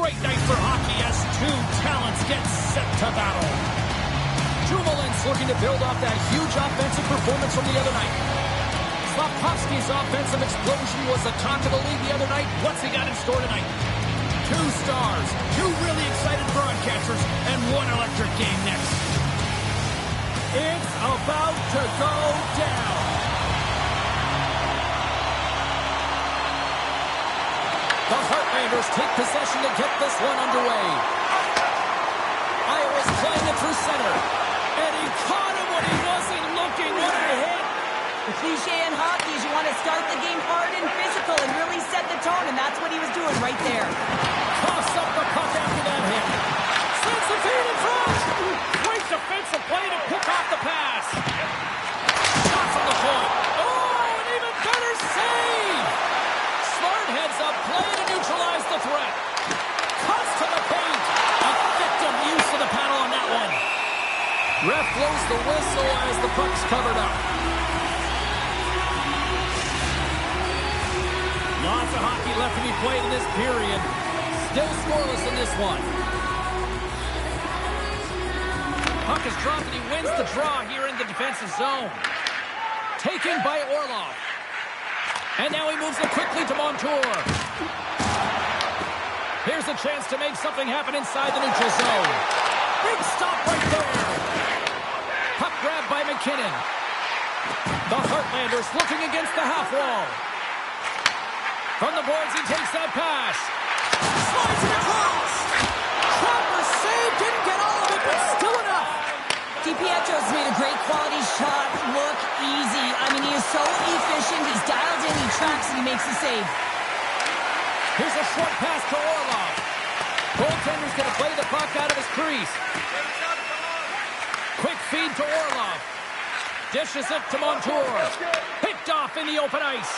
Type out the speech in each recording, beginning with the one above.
great night for hockey as two talents get set to battle. Dumoulin's looking to build off that huge offensive performance from the other night. Slafkovsky's offensive explosion was the talk of the league the other night. What's he got in store tonight? Two stars, two really excited broadcasters, and one electric game next. It's about to go down. The Heartlanders take possession to get this one underway. Iowa's playing it through center. And he caught him when he wasn't looking. What a hit. The cliche in hockey is you want to start the game hard and physical and really set the tone, and that's what he was doing right there. Toss up the puck after that hit. Sends the feed in front. Great defensive play to pick off the pass. Shot from the point. Oh, an even better save. Smart heads up play to neutralize the threat. Cuts to the paint. Effective use of the paddle on that one. Ref blows the whistle as the puck's covered up. Lots of hockey left to be played in this period. Still scoreless in this one. Puck is dropped and he wins the draw here in the defensive zone. Taken by Orlov. And now he moves it quickly to Montour. Here's a chance to make something happen inside the neutral zone. Big stop right there. Puck grabbed by McKinnon. The Heartlanders looking against the half wall. From the boards, he takes that pass. Slides it across. Trapper saved, didn't get all of it, but still enough. DiPietro's made a great quality shot look easy. I mean, he is so efficient. He's dialed in, he tracks, and he makes the save. Here's a short pass to Orlov. Goaltender's going to play the puck out of his crease. Quick feed to Orlov. Dishes it to Montour. Picked off in the open ice.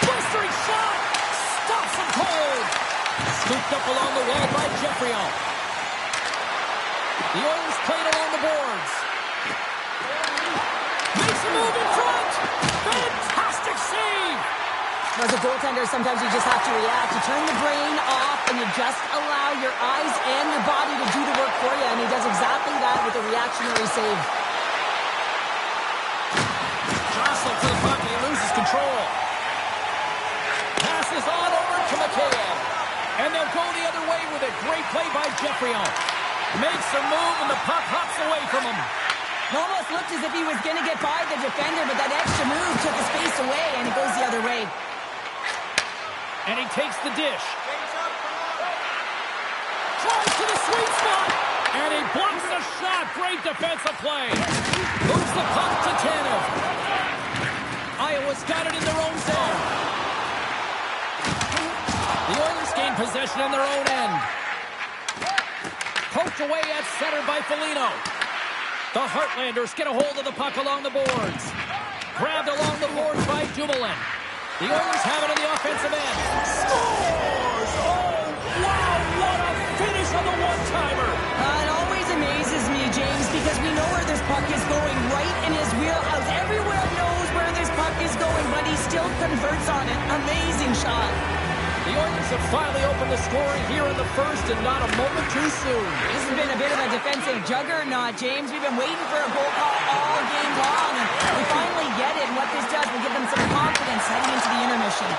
Blistering shot. Stops him cold. Scooped up along the wall by Jeffrion. The Oilers played along the boards. Makes a move in front. Fantastic save. As a goaltender, sometimes you just have to react. You turn the brain off and you just allow your eyes and your body to do the work for you. And he does exactly that with a reactionary save. Jostled to the puck and he loses control. Passes on over to Mikheyev. And they'll go the other way with a great play by Jeffrion. Makes a move and the puck hops away from him. It almost looked as if he was going to get by the defender, but that extra move took his face away and it goes the other way. And he takes the dish. Tries to the sweet spot. And he blocks the shot. Great defensive play. Moves the puck to Tanev. Iowa's got it in their own zone. The Oilers gain possession on their own end. Poked away at center by Foligno. The Heartlanders get a hold of the puck along the boards. Grabbed along the boards by Dumoulin. The Oilers have it on the offensive end. Scores! Oh, wow, what a finish on the one-timer. It always amazes me, James, because we know where this puck is going, right in his wheelhouse. Everywhere knows where this puck is going, but he still converts on it. Amazing shot. The Oilers have finally opened the scoring here in the first and not a moment too soon. This has been a bit of a defensive juggernaut, James. We've been waiting for a goal call all game long, and we finally get it. And what this does will give them some confidence heading into the intermission.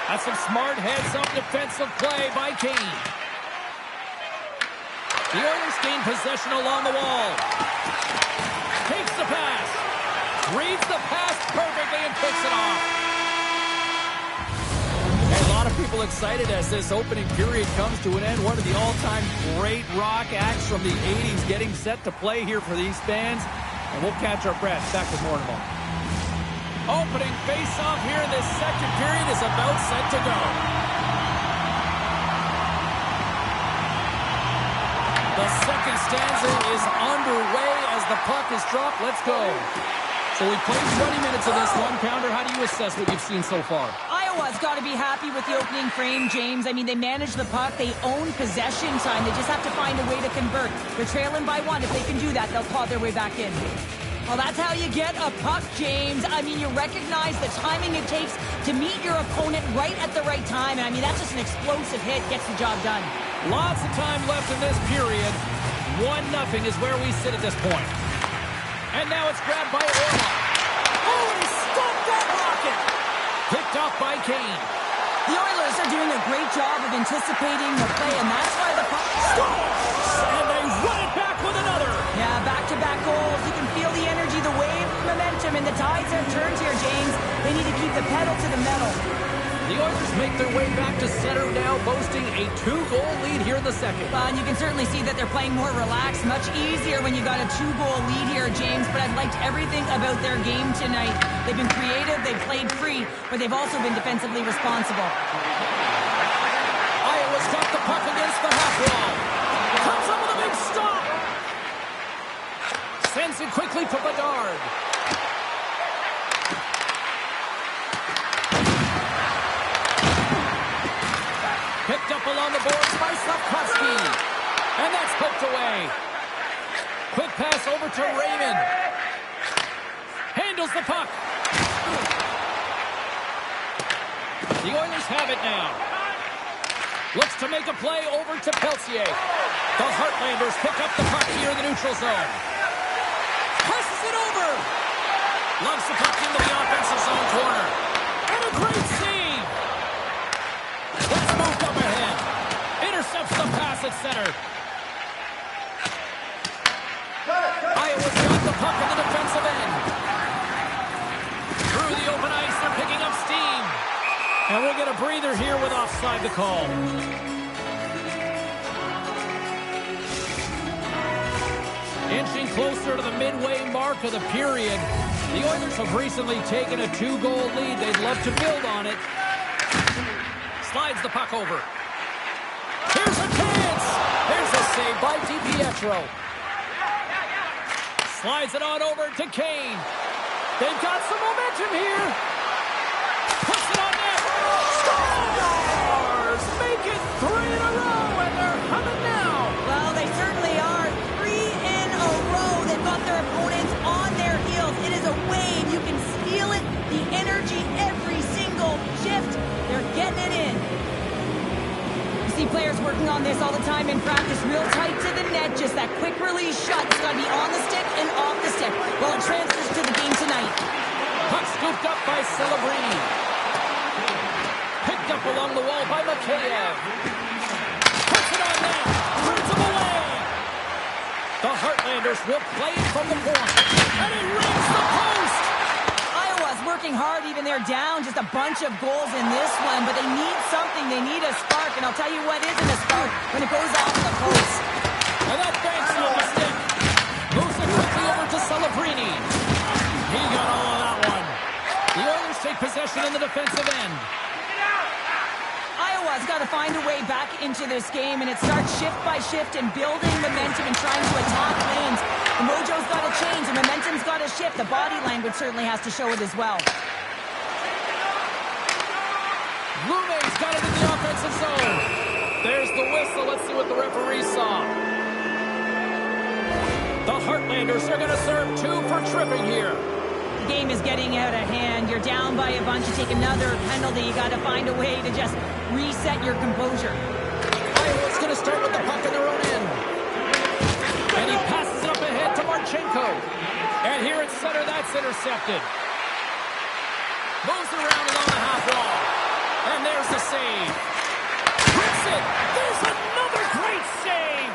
That's some smart heads-up defensive play by Kane. The Oilers gain possession along the wall. Takes the pass. Reads the pass perfectly and picks it off. A lot of people excited as this opening period comes to an end. One of the all-time great rock acts from the 80s getting set to play here for these fans. And we'll catch our breath. Back with more in a moment. Opening face-off here in this second period is about set to go. The second stanza is underway as the puck is dropped. Let's go. So we played 20 minutes of this one. Pounder, how do you assess what you've seen so far? Iowa's got to be happy with the opening frame, James. I mean, they manage the puck. They own possession time. They just have to find a way to convert. They're trailing by one. If they can do that, they'll claw their way back in. Well, that's how you get a puck, James. I mean, you recognize the timing it takes to meet your opponent right at the right time. And I mean, that's just an explosive hit. Gets the job done. Lots of time left in this period. 1-0 is where we sit at this point. And now it's grabbed by Orlov. Oh, he stopped that rocket! Picked off by Kane. The Oilers are doing a great job of anticipating the play, and that's why the puck Scores! And they run it back with another. Yeah, back-to-back goals. You can feel the energy, the wave, momentum, and the tides have turned here, James. They need to keep the pedal to the metal. The Oilers make their way back to center now, boasting a 2-goal lead here in the second. And you can certainly see that they're playing more relaxed. Much easier when you got a 2-goal lead here, James. But I've liked everything about their game tonight. They've been creative, they've played free, but they've also been defensively responsible. Iowa's got the puck against the half wall. Comes up with a big stop. Sends it quickly to Bedard. Picked up along the boards by Slavkovsky. And that's poked away. Quick pass over to Raymond. Handles the puck. The Oilers have it now. Looks to make a play over to Peltier. The Heartlanders pick up the puck here in the neutral zone. Passes it over. Loves the puck into the offensive zone corner. And a great save. That's moved up ahead. Intercepts the pass at center. Iowa's got the puck in the defensive end. Through the open ice, they're picking up steam. And we'll get a breather here with offside to call. Inching closer to the midway mark of the period. The Oilers have recently taken a 2-goal lead. They'd love to build on it. Slides the puck over. Here's a chance. There's a save by DiPietro. Slides it on over to Kane. They've got some momentum here. Puts it on net. Scores! Make it 3 in a row, and they're humming now. Well, they certainly are. 3 in a row. They've got their opponents on their heels. It is a wave. You can feel it. The energy every single shift. They're getting it in. You see players working on this all the time in practice. Real tight to the net. Just that quick release shot. It's got to be on the stick and off the stick. Well, it transfers to the game tonight. Puck scooped up by Celebrini. Picked up along the wall by Mikheyev. Puts it on net. Turns him away. The Heartlanders will play it from the point. And he rings the post. Iowa's working hard even they're down. Just a bunch of goals in this one. But they need something. They need a spark. And I'll tell you what isn't a spark when it goes off the post. And that banks on the stick. Moves it quickly over to Celebrini. He got all of that one. The Oilers take possession in the defensive end. Iowa's got to find a way back into this game, and it starts shift by shift and building momentum and trying to attack lanes. The mojo's got to change. The momentum's got to shift. The body language certainly has to show it as well. Lune's got it in the offensive zone. There's the whistle. Let's see what the referee saw. The Heartlanders are going to serve 2 for tripping here. The game is getting out of hand. You're down by a bunch. You take another penalty. You got to find a way to just reset your composure. Iowa's going to start with the puck in their own end. And he passes it up ahead to Marchenko. And here at center, that's intercepted. Moves it around along the half wall. And there's the save. Hits it. There's another great save.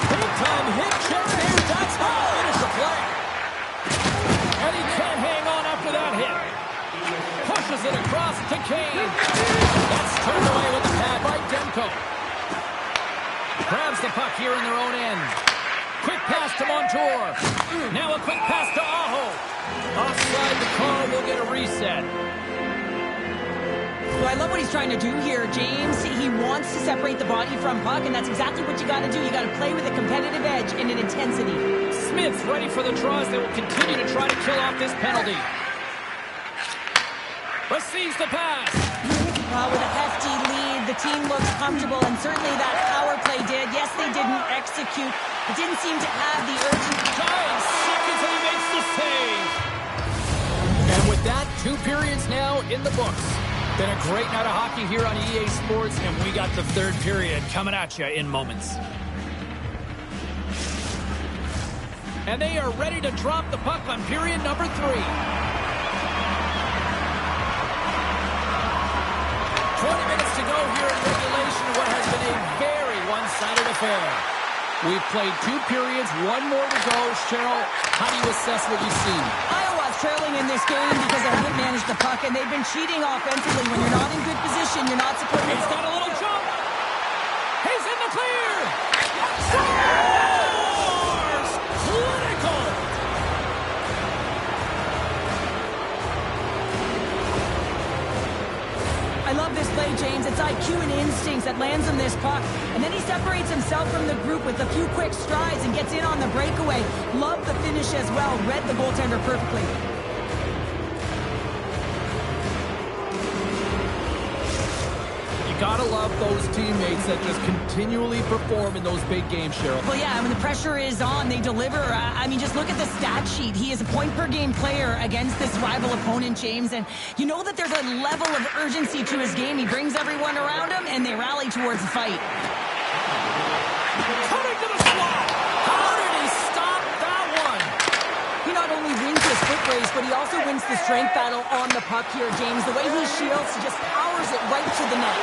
Big time hit check there. That's how he finished the play. And he can't hang on after that hit. Pushes it across to Kane. That's turned away with the pad by Demko. Grabs the puck here in their own end. Quick pass to Montour. Now a quick pass to Aho. Offside, the call will get a reset. Well, I love what he's trying to do here, James. He wants to separate the body from puck, and that's exactly what you got to do. You got to play with a competitive edge and an intensity. Smith's ready for the draws. They will continue to try to kill off this penalty. Receives the pass. With a hefty lead, the team looks comfortable, and certainly that power play did. Yes, they didn't execute. It didn't seem to have the urgency. 9 seconds and he makes the save. And with that, 2 periods now in the books. Been a great night of hockey here on EA Sports, and we got the third period coming at you in moments. And they are ready to drop the puck on period number 3. 20 minutes to go here in regulation, what has been a very one-sided affair. We've played 2 periods, 1 more to go. Cheryl, how do you assess what you've seen? Iowa's trailing in this game because they haven't managed the puck, and they've been cheating offensively. When you're not in good position, you're not supposed to... He's got a little jump. He's in the clear. Scores! Clinical! I love this play, James. It's IQ and instincts that lands him this puck. And then he separates himself from the group with a few quick strides and gets in on the breakaway. Love the finish as well. Read the goaltender perfectly. Gotta love those teammates that just continually perform in those big games, Cheryl. Well, yeah, when the pressure is on, they deliver. I mean, just look at the stat sheet. He is a point-per-game player against this rival opponent, James, and you know that there's a level of urgency to his game. He brings everyone around him, and they rally towards the fight. Coming to the slot! How did he stop that one? He not only wins his foot race, but he also wins the strength battle on the puck here, James. The way he shields, he just powers it right to the net.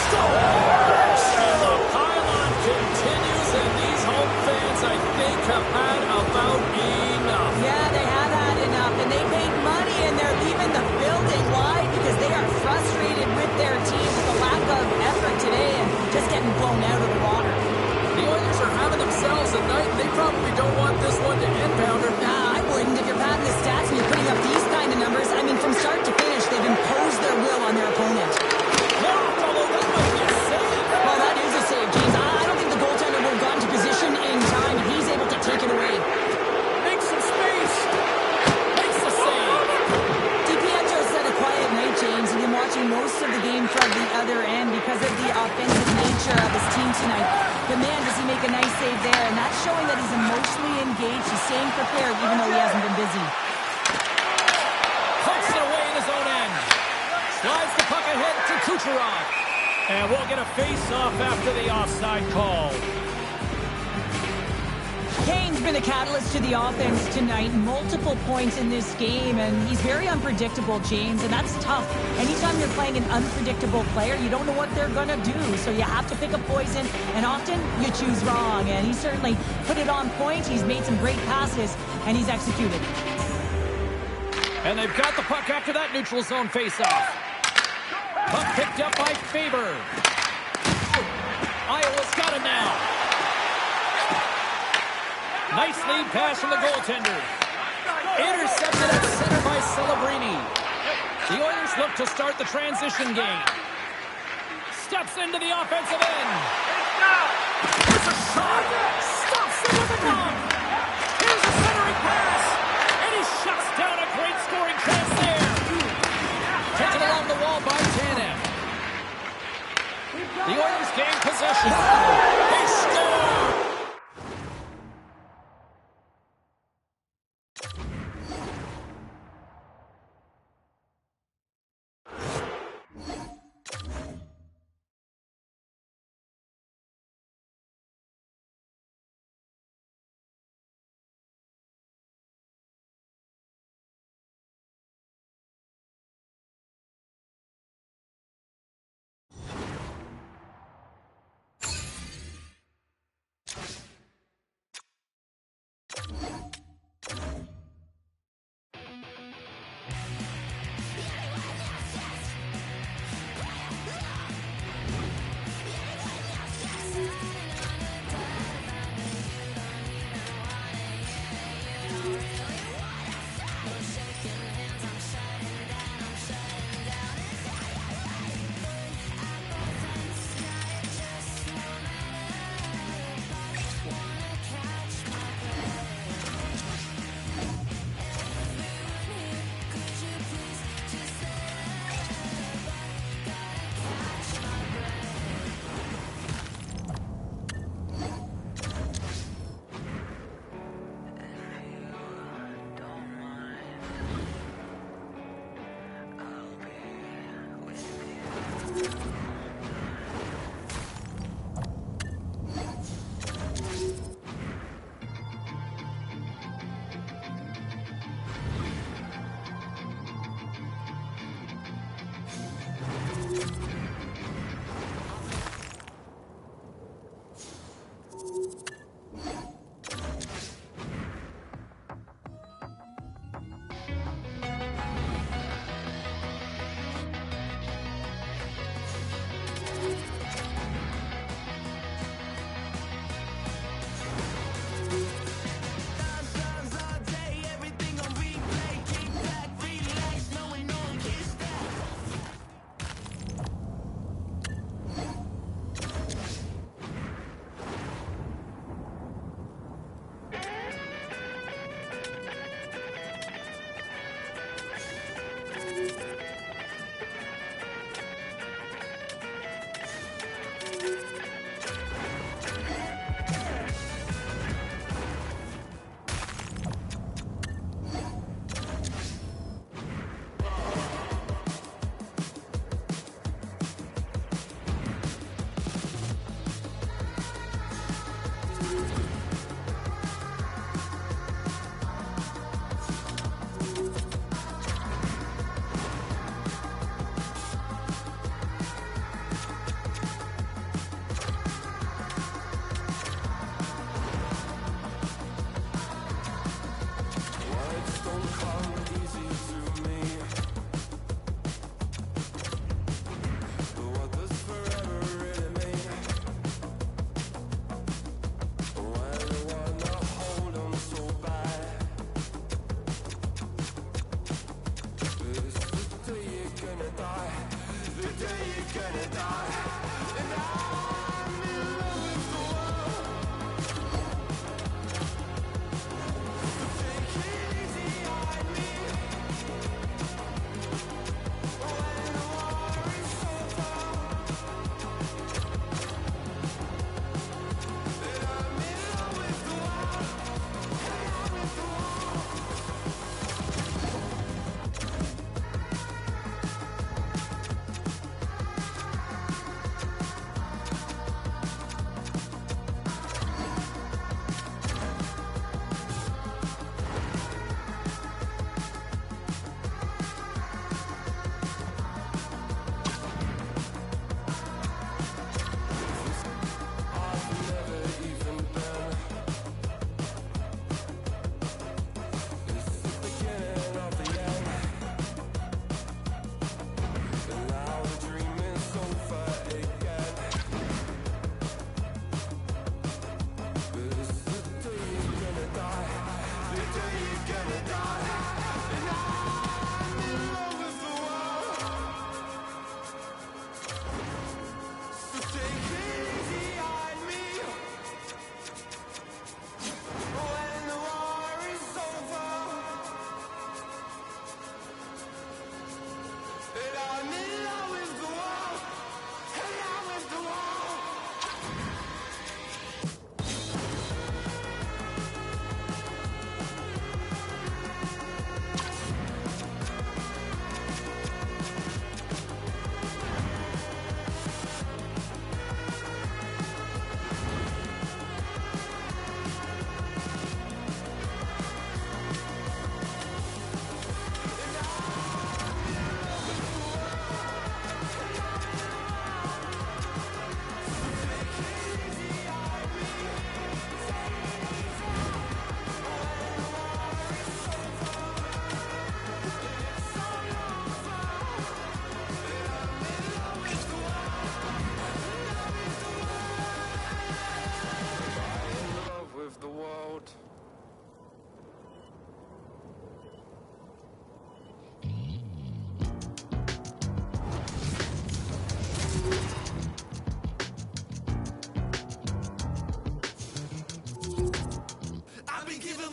Scores! And the pylon continues, and these home fans, I think, have had about enough. Yeah, they have had enough, and they paid money, and they're leaving the building. Why? Because they are frustrated with their team, with the lack of effort today, and just getting blown out of the water. The Oilers are having themselves a night. They probably don't want this one to end, Pounder. Nah, I wouldn't. If you're padding the stats and you're putting up these kind of numbers, I mean, from start to finish, they've imposed their will on their opponent. Well, that is a save, James. I don't think the goaltender would have gotten to position in time, and he's able to take it away. Makes some space. Makes the save. DiPietro said a quiet night, James. He's been watching most of the game from the other end because of the offensive nature of his team tonight. But man, does he make a nice save there, and that's showing that he's emotionally engaged. He's staying prepared, even though he hasn't been busy. Puts it away in his own end. Slides the puck ahead to Kucherov. And we'll get a face-off after the offside call. Kane's been a catalyst to the offense tonight. Multiple points in this game, and he's very unpredictable, James, and that's tough. Anytime you're playing an unpredictable player, you don't know what they're going to do, so you have to pick a poison, and often you choose wrong, and he certainly put it on point. He's made some great passes, and he's executed. And they've got the puck after that neutral zone face-off. Puck picked up by Faber. Iowa's got it now. Nice lead pass from the goaltender. Intercepted at center by Celebrini. The Oilers look to start the transition game. Steps into the offensive end. Here's a shot. Stops it with a glove. Here's a centering pass. And he shuts down a great scoring chance there. Taken along the wall by Tanev. The Oilers gain possession. They score.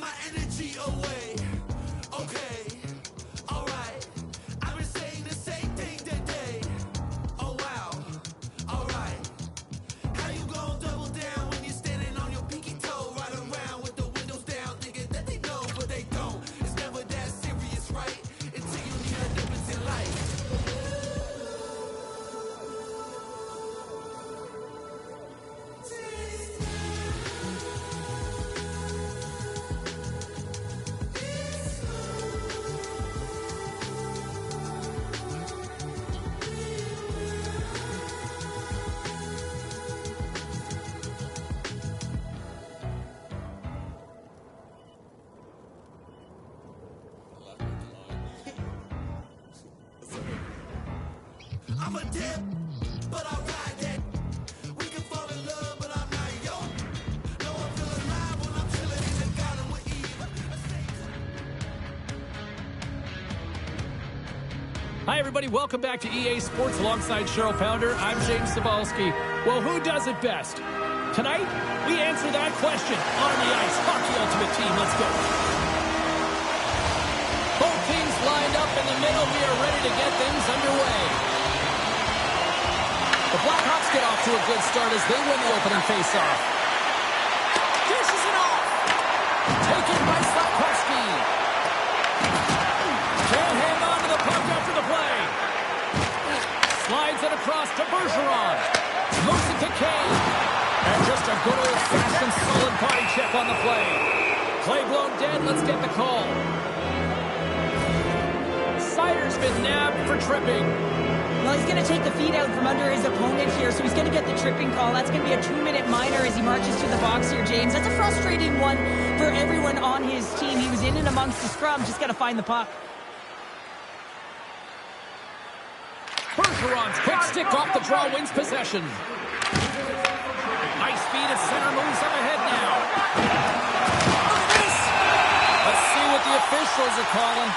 my energy away. Okay, alright. I've been saying the same thing today. Oh wow, alright. How you gon' double down when you're standing on your pinky toe? Right around with the windows down, thinking that they know, but they don't. It's never that serious, right? Until you need a difference in life. I'm a dip, but I ride that. We can fall in love, but I'm not yo. No, I feel alive when I'm chilling in the garden with Eve. Hi, everybody. Welcome back to EA Sports alongside Cheryl Pounder. I'm James Cebulski. Well, who does it best? Tonight, we answer that question on the ice. Hockey Ultimate Team. Let's go. Both teams lined up in the middle. We are ready to get things underway. The Blackhawks get off to a good start as they win the opening faceoff. Dishes it off. Taken by Slafkovsky. Can't hang on to the puck after the play. Slides it across to Bergeron. Moves it to Kane. And just a good old-fashioned solid body check on the play. Play blown dead. Let's get the call. Seider's been nabbed for tripping. Well, he's going to take the feet out from under his opponent here, so he's going to get the tripping call. That's going to be a 2-minute minor as he marches to the box here, James. That's a frustrating one for everyone on his team. He was in and amongst the scrum, just got to find the puck. Bergeron's quick stick off the draw wins possession. High speed at center moves up ahead now. Let's see what the officials are calling.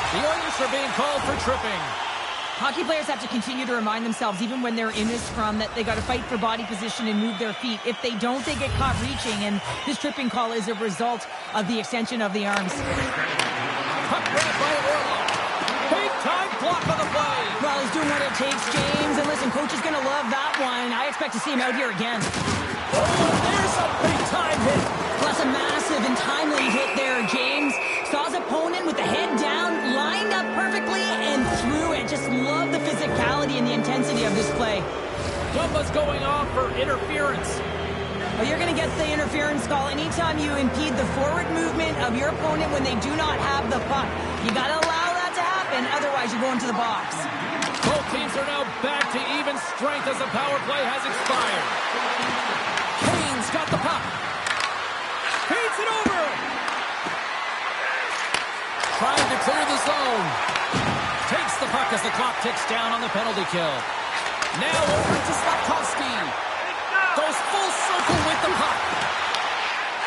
The Oilers are being called for tripping. Hockey players have to continue to remind themselves, even when they're in a scrum, that they got to fight for body position and move their feet. If they don't, they get caught reaching, and this tripping call is a result of the extension of the arms. Puck grabbed by Orlov. Big time block on the play. Well, he's doing what it takes, James. And listen, coach is going to love that one. I expect to see him out here again. Oh, there's a big time hit. Plus a massive and timely hit there, James. Saw his opponent with the head down, lined up perfectly, and threw it. Just love the physicality and the intensity of this play. Dumba's going off for interference. Well, you're going to get the interference call anytime you impede the forward movement of your opponent when they do not have the puck. You got to allow that to happen, otherwise you go into the box. Both teams are now back to even strength as the power play has expired. Kane's got the puck. Feeds it over. Trying to clear the zone. Takes the puck as the clock ticks down on the penalty kill. Now over to Slafkovsky. Goes full circle with the puck.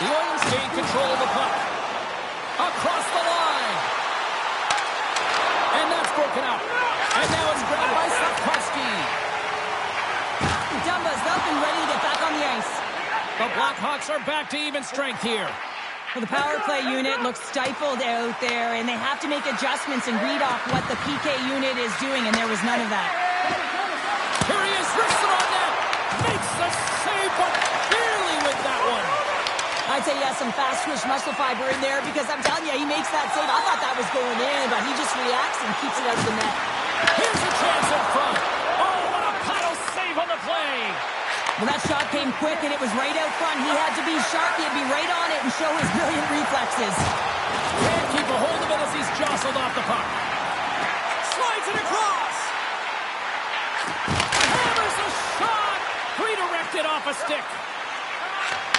The Oilers gain control of the puck. Across the line. And that's broken up. And now it's grabbed by Slafkovsky. Dumba's up and ready to get back on the ice. The Blackhawks are back to even strength here. Well, the power play unit looks stifled out there, and they have to make adjustments and read off what the PK unit is doing, and there was none of that. Here he is, wrists it on net. Makes the save, but barely with that one. I'd say, yeah, some fast twitch muscle fiber in there, because I'm telling you, he makes that save. I thought that was going in, but he just reacts and keeps it out of the net. Here's a chance in front. Oh, what a paddle save on the play. Well, that shot came quick, and it was right out front. He had to be sharp. He had to be right on it and show his brilliant reflexes. Can't keep a hold of it as he's jostled off the puck. Slides it across. Hammers a shot. Redirected off a stick.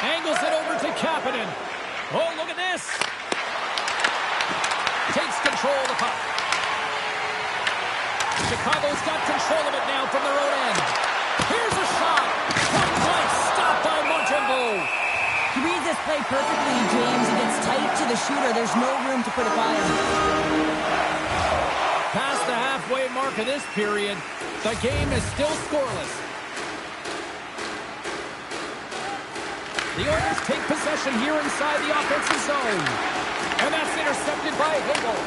Angles it over to Kapanen. Oh, look at this. Takes control of the puck. Chicago's got control of it now from their own end. Here's a shot. Point blank, stopped by Montembeault. He reads this play perfectly, James. He gets tight to the shooter. There's no room to put it by him. Past the halfway mark of this period, the game is still scoreless. The Oilers take possession here inside the offensive zone. And that's intercepted by Hagel.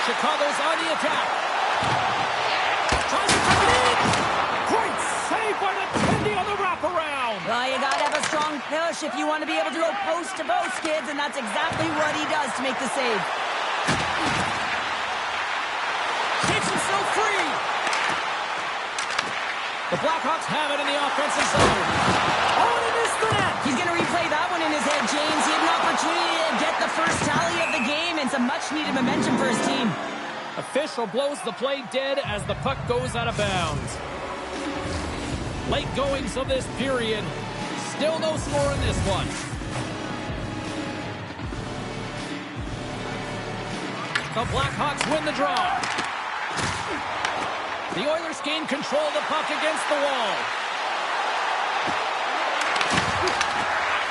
Chicago's on the attack. Tries to tuck it in. Great save by the Tendy on the wraparound. Well, you got to have a strong push if you want to be able to go post to post, kids, and that's exactly what he does to make the save. Takes himself free. The Blackhawks have it in the offensive zone. Oh, he missed the net. He's going to replay that one in his head, James. He had an opportunity to get the first tally of the game and some much-needed momentum for his team. Official blows the play dead as the puck goes out of bounds. Late goings of this period. Still no score in this one. The Blackhawks win the draw. The Oilers gain control of the puck against the wall.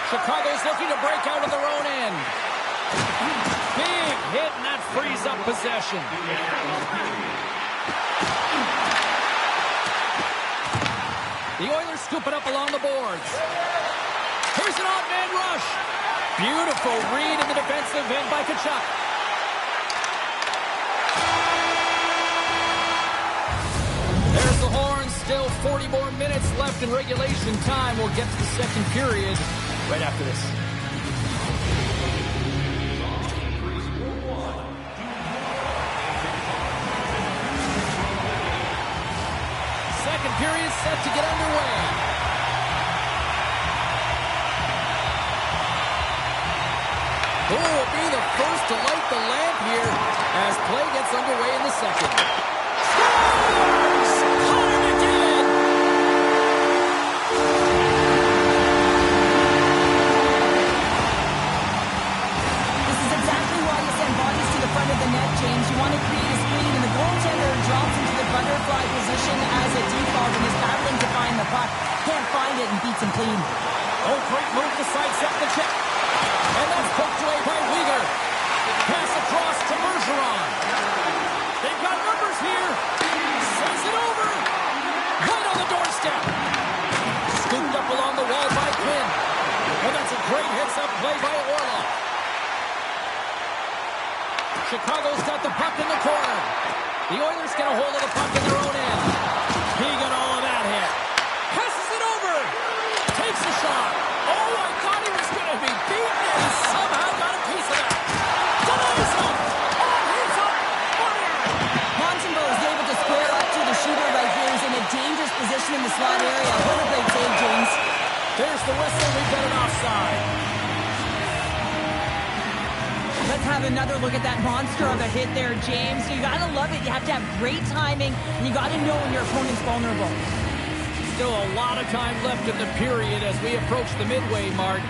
Chicago's looking to break out of their own end. Big hit, and that frees up possession. The Oilers scoop it up along the boards. Here's an odd man rush. Beautiful read in the defensive end by Tkachuk. There's the horn. Still 40 more minutes left in regulation time. We'll get to the second period right after this. Second period set to get underway. Who will be the first to light the lamp here as play gets underway in the second? Scores! Connor McDavid! This is exactly why you send bodies to the front of the net, James. You want to create a screen, and the goaltender drops into the butterfly position as a default and is battling to find the puck. Can't find it and beats him clean. Oh, great move to sidestep the check. And that's poked away by Weegar. Pass across to Bergeron. They've got numbers here. Sends it over. Right on the doorstep. Scooped up along the wall by Quinn. And that's a great hits-up play by Orlov. Chicago's got the puck in the corner. The Oilers get a hold of the puck in their own end. He got all of that hit. Passes it over. Takes the shot. Oh, I thought he was going to be beaten, and he somehow got a piece of that. Denies him. Oh, he's up. Montembeault is able to square up to the shooter right here. He's in a dangerous position in the slot area. What a great save, James. There's the whistle. We've got an offside. Let's have another look at that monster of a hit there, James. You gotta love it. You have to have great timing, and you gotta know when your opponent's vulnerable. Still a lot of time left in the period as we approach the midway mark.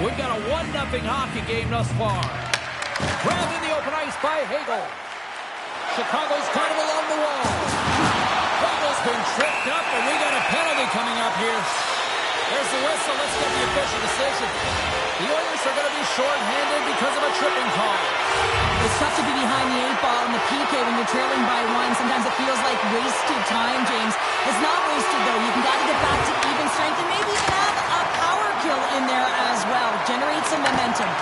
We've got a 1-0 hockey game thus far. Grabbed in the open ice by Hagel. Chicago's got him along the wall. Hagel's been tripped up, and we got a penalty coming up here. There's the whistle. Let's get the official decision. The Oilers are going to be short-handed because of a tripping call. It's tough to be behind the 8-ball in the PK when you're trailing by one. Sometimes it feels like wasted time, James. It's not wasted, though. You got to get back to even strength and maybe even have a power kill in there as well. Generate some momentum.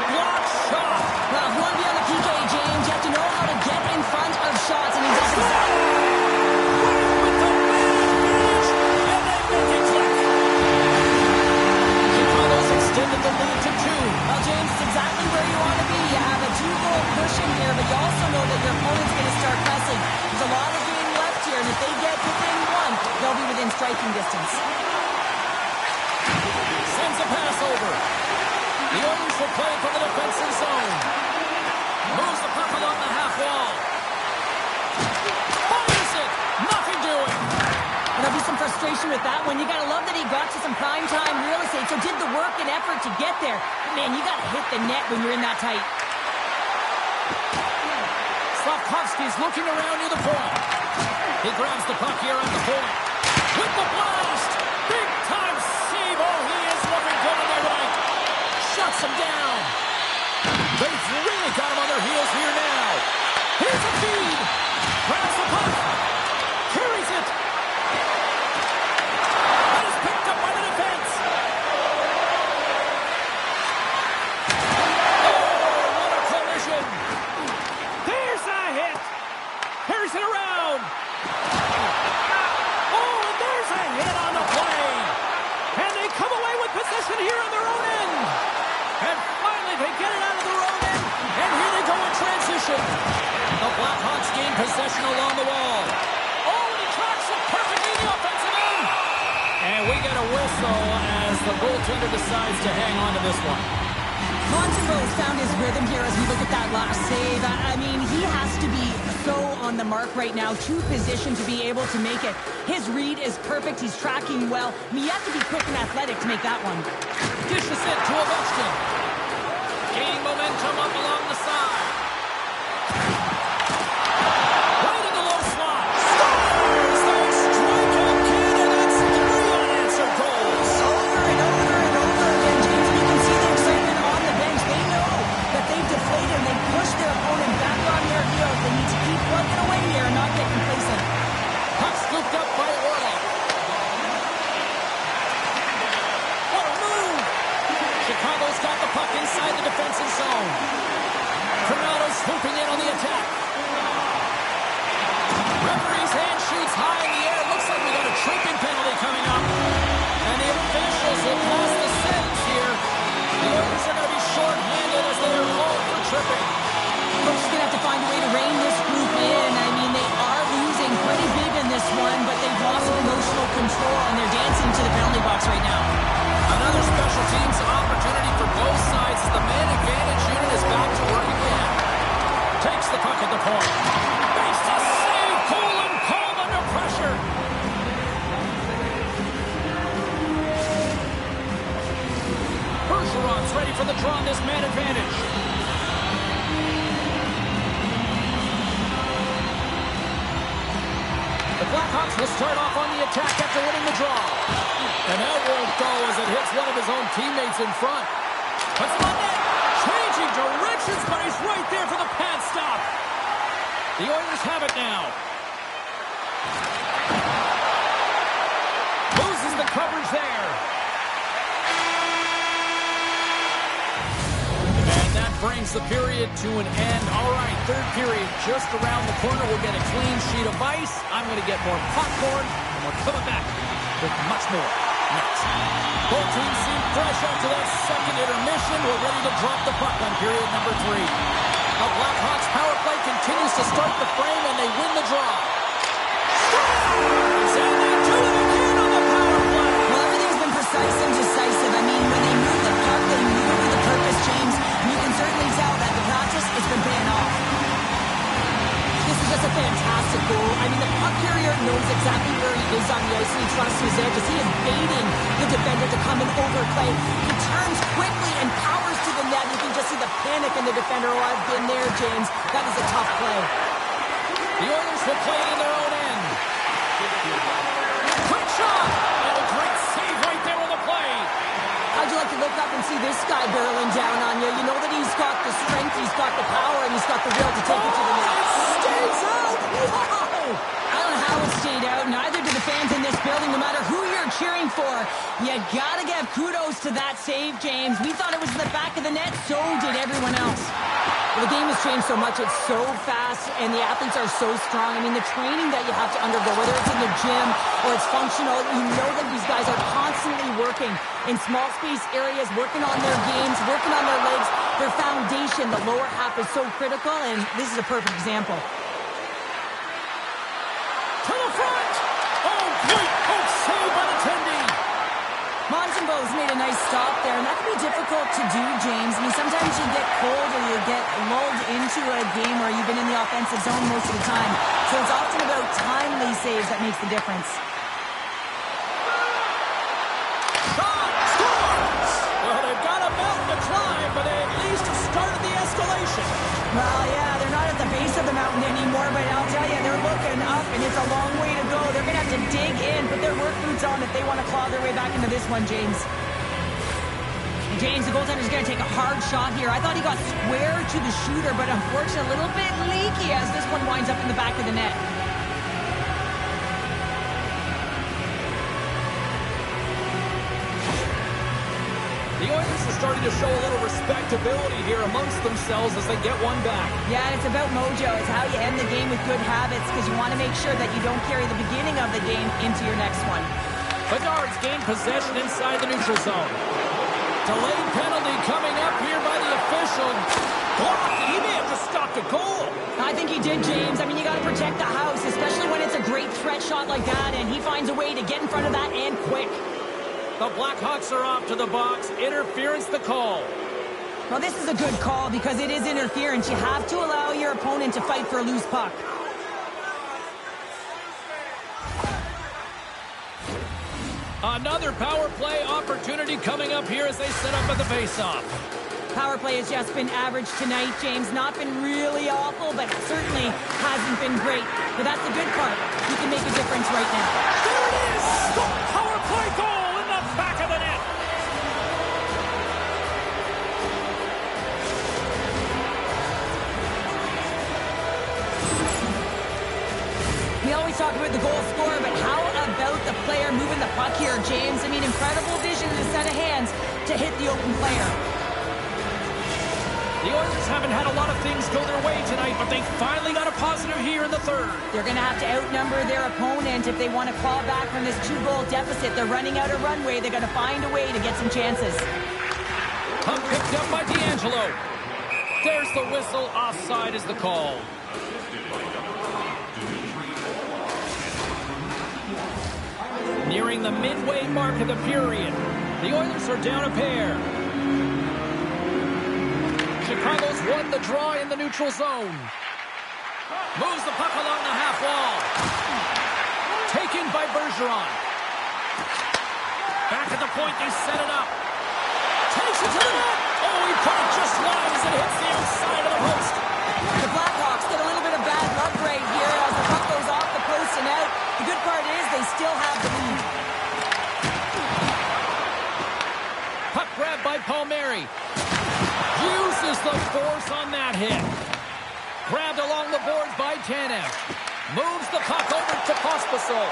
Block shot. Well, if you want to be on the PK, James, you have to know how to get in front of shots, and he does exactly. With the advantage, and they make it click. Chicago's extended the lead to 2. Well, James, it's exactly where you want to be. You have a 2-goal cushion here, but you also know that your opponent's going to start pressing. There's a lot of game left here, and if they get within one, they'll be within striking distance. Sends a pass over. The Oilers will play from the defensive zone. Moves the puck along the half wall. Fires it. Nothing doing. And there'll be some frustration with that one. You got to love that he got to some prime time real estate, so did the work and effort to get there. But man, you got to hit the net when you're in that tight. Slafkovsky's looking around near the point. He grabs the puck here on the point. With the blast. Big time save. Oh, he is looking good on the right. Shuts him down. They've really got him on their heels here now. Here's a feed. Grabs the puck. Carries it. possession along the wall. Oh, and he tracks it perfectly in the offensive end. And we get a whistle as the goaltender decides to hang on to this one. Montembeault's found his rhythm here as we look at that last save. I mean, he has to be so on the mark right now, to position to be able to make it. His read is perfect. He's tracking well. I mean, you have to be quick and athletic to make that one. Dishes it to Ovechkin. Gaining momentum up along the side. Right in the low slot. Scores! They strike out Canada. That's 3 unanswered goals. Over and over and over again, James. And you can see the excitement on the bench. They know that they've deflated and they've pushed their opponent back on their heels. They need to keep plugging away here and not get complacent. Puck scooped up by Orlov. What a move! Chicago's got the puck inside the defensive zone. Tornado's swooping in on the attack. Referee's hand shoots high in the air. Looks like we got a tripping penalty coming up. And the officials will pass the sentence here. The Oilers are going to be short-handed as they are called for tripping. Coach is going to have to find a way to rein this group in. I mean, they are losing pretty big in this one, but they've lost emotional control, and they're dancing to the penalty box right now. Another special teams opportunity for both sides as the man advantage unit is back to work again. Takes the puck at the point. Makes the save. Colin calm under pressure. Bergeron's ready for the draw on this man advantage. The Blackhawks will start off on the attack after winning the draw. And that won't go as it hits one of his own teammates in front. Puts him on net. Changing directions, but he's right there for the pad stop. The Oilers have it now. Loses the coverage there. And that brings the period to an end. All right, third period just around the corner. We'll get a clean sheet of ice. I'm going to get more popcorn, and we're coming back with much more next. Both teams seem fresh after that second intermission. We're ready to drop the puck on period number 3. The Blackhawks power play continues to start the frame, and they win the draw. Scores! And they do it again on the power play. Well, everything's been precise and decisive. I mean, when they move the puck, they move it with a purpose, James. And you can certainly tell that the practice has been paying off. This is just a fantastic goal. I mean, the puck carrier knows exactly where he is on the ice, and he trusts his edge as he is baiting the defender to come and overplay. He turns quickly and powers to the net. You can just see the panic in the defender. Oh, I've been there, James. That is a tough play. The Oilers will play it in their own end. Quick shot! And a great save right there on the play. How'd you like to look up and see this guy barreling down on you? You know that he's got the strength, he's got the power, and he's got the will to take it to the net. Stays out! Wow! I don't know how it stayed out. Neither do the fans in this building, no matter who you're cheering for. You gotta give kudos to that save, James. We thought it was in the back of the net, so did everyone else. The game has changed so much. It's so fast, and the athletes are so strong. I mean, the training that you have to undergo, whether it's in the gym or it's functional, you know that these guys are constantly working in small space areas, working on their games, working on their legs. Their foundation, the lower half, is so critical, and this is a perfect example. To the front! Oh, great poke save by the Tendy! Montembeault's made a nice stop there, and that can be difficult to do, James. I mean, sometimes you get cold or you get lulled into a game where you've been in the offensive zone most of the time. So it's often about timely saves that makes the difference. Shot! Scores! Well, they've got a mountain to climb, but they at least started the escalation. Well, yeah, they're not at the base of the mountain anymore, but I'll tell you, they're looking up, and it's a long way to go. They're going to have to dig in, put their work boots on if they want to claw their way back into this one, James. And James, the goaltender's going to take a hard shot here. I thought he got square to the shooter, but unfortunately a little bit leaky as this one winds up in the back of the net. The Oilers are starting to show a little respectability here amongst themselves as they get one back. Yeah, and it's about mojo. It's how you end the game with good habits because you want to make sure that you don't carry the beginning of the game into your next one. Bedard's gained possession inside the neutral zone. Delayed penalty coming up here by the official. Blocked. He may have just stopped a goal. I think he did, James. I mean, you got to protect the house, especially when it's a great threat shot like that, and he finds a way to get in front of that and quick. The Blackhawks are off to the box. Interference the call. Well, this is a good call because it is interference. You have to allow your opponent to fight for a loose puck. Another power play opportunity coming up here as they set up at the faceoff. Power play has just been average tonight, James. Not been really awful, but certainly hasn't been great. But that's the good part. He can make a difference right now. There it is! The power play goal in the back of the net! We always talk about the goal scorer, but how about the player moving the puck here, James? I mean, incredible vision and a set of hands to hit the open player. The Oilers haven't had a lot of things go their way tonight, but they finally got a positive here in the third. They're going to have to outnumber their opponent if they want to claw back from this 2-goal deficit. They're running out of runway. They're going to find a way to get some chances. Puck picked up by D'Angelo. There's the whistle. Offside is the call. Nearing the midway mark of the period. The Oilers are down a pair. Chicago's won the draw in the neutral zone. Moves the puck along the half wall. Taken by Bergeron. Back at the point, they set it up. Takes it to the net. Oh, he put it just wide as it hits the outside of the post. The Blackhawks get a little bit of bad luck right here as the puck goes off the post and out. The good part is they still have the lead. Puck grabbed by Palmieri. Uses the force on that hit. Grabbed along the boards by Tanev. Moves the puck over to Pospisil.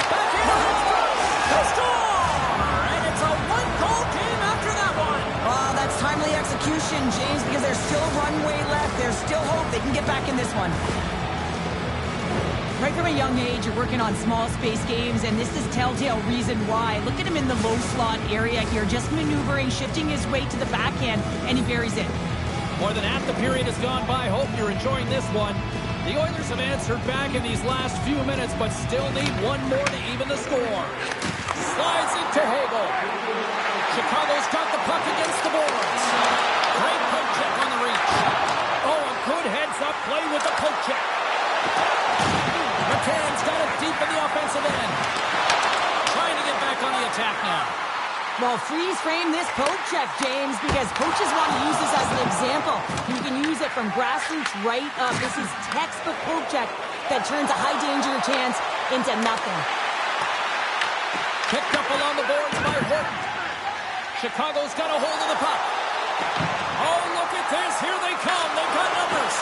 Back in the score! And it's a one-goal game after that one. Well, that's timely execution, James, because there's still runway left. There's still hope they can get back in this one. Right from a young age, you're working on small space games, and this is telltale reason why. Look at him in the low slot area here, just maneuvering, shifting his weight to the backhand, and he buries it. More than half the period has gone by. Hope you're enjoying this one. The Oilers have answered back in these last few minutes, but still need one more to even the score. Slides it to Hagel. Chicago's got the puck against the boards. Great poke check on the reach. Oh, a good heads-up play with the poke check. McCann's got it deep in the offensive end. Trying to get back on the attack now. Well, freeze frame this poke check, James, because coaches want to use this as an example. You can use it from grassroots right up. This is textbook poke check that turns a high danger chance into nothing. Picked up along the boards by Horton. Chicago's got a hold of the puck. Oh, look at this. Here they come. They've got numbers.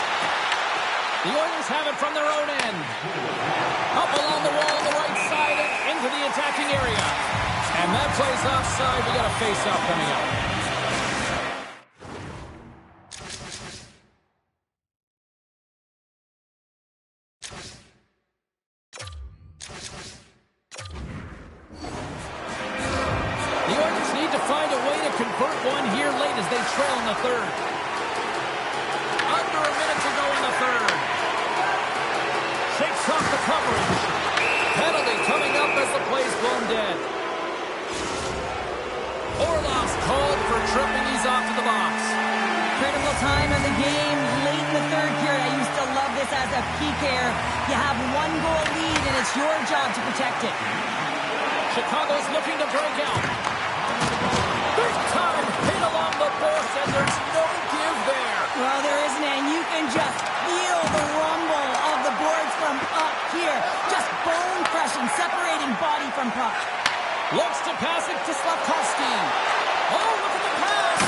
The Oilers have it from their own end. Up along the wall on the right side and into the attacking area. And that plays offside. We got a face-off coming up. The Oilers need to find a way to convert one here late as they trail in the third. Under a minute to go in the third. Shakes off the coverage. Penalty coming up as the play's blown dead. Orlov's called for tripping. He's off to the box. Critical time of the game, late in the third period. I used to love this as a PKer. You have one goal lead, and it's your job to protect it. Chicago's looking to break out. Big time hit along the boards, and there's no give there. Well, there isn't, and you can just feel the rumble of the boards from up here. Just bone-crushing, separating body from puck. Looks to pass it to Slafkovsky. Oh, look at the pass.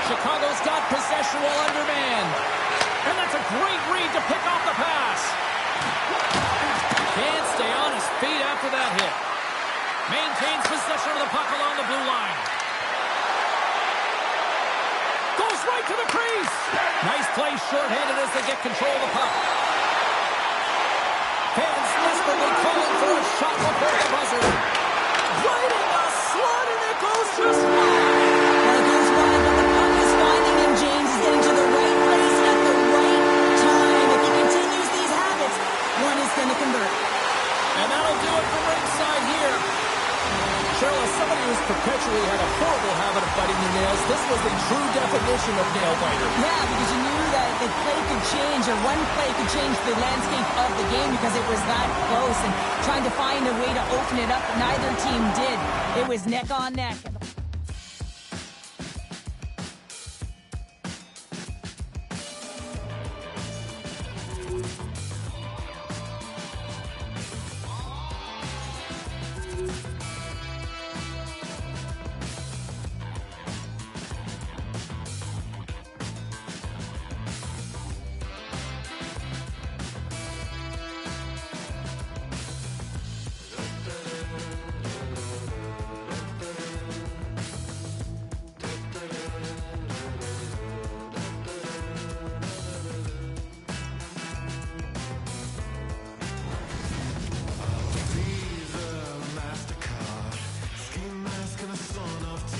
Chicago's got possession while undermanned. And that's a great read to pick off the pass. Can't stay on his feet after that hit. Maintains possession of the puck along the blue line. Goes right to the crease. Nice play shorthanded as they get control of the puck. Fans desperately calling for a shot before the buzzer. Right in the slot, and it goes just wide. Oilers perpetually had a horrible habit of biting their nails. This was the true definition of nail biter. Yeah, because you knew that the play could change, or one play could change the landscape of the game because it was that close, and trying to find a way to open it up, but neither team did. It was neck on neck.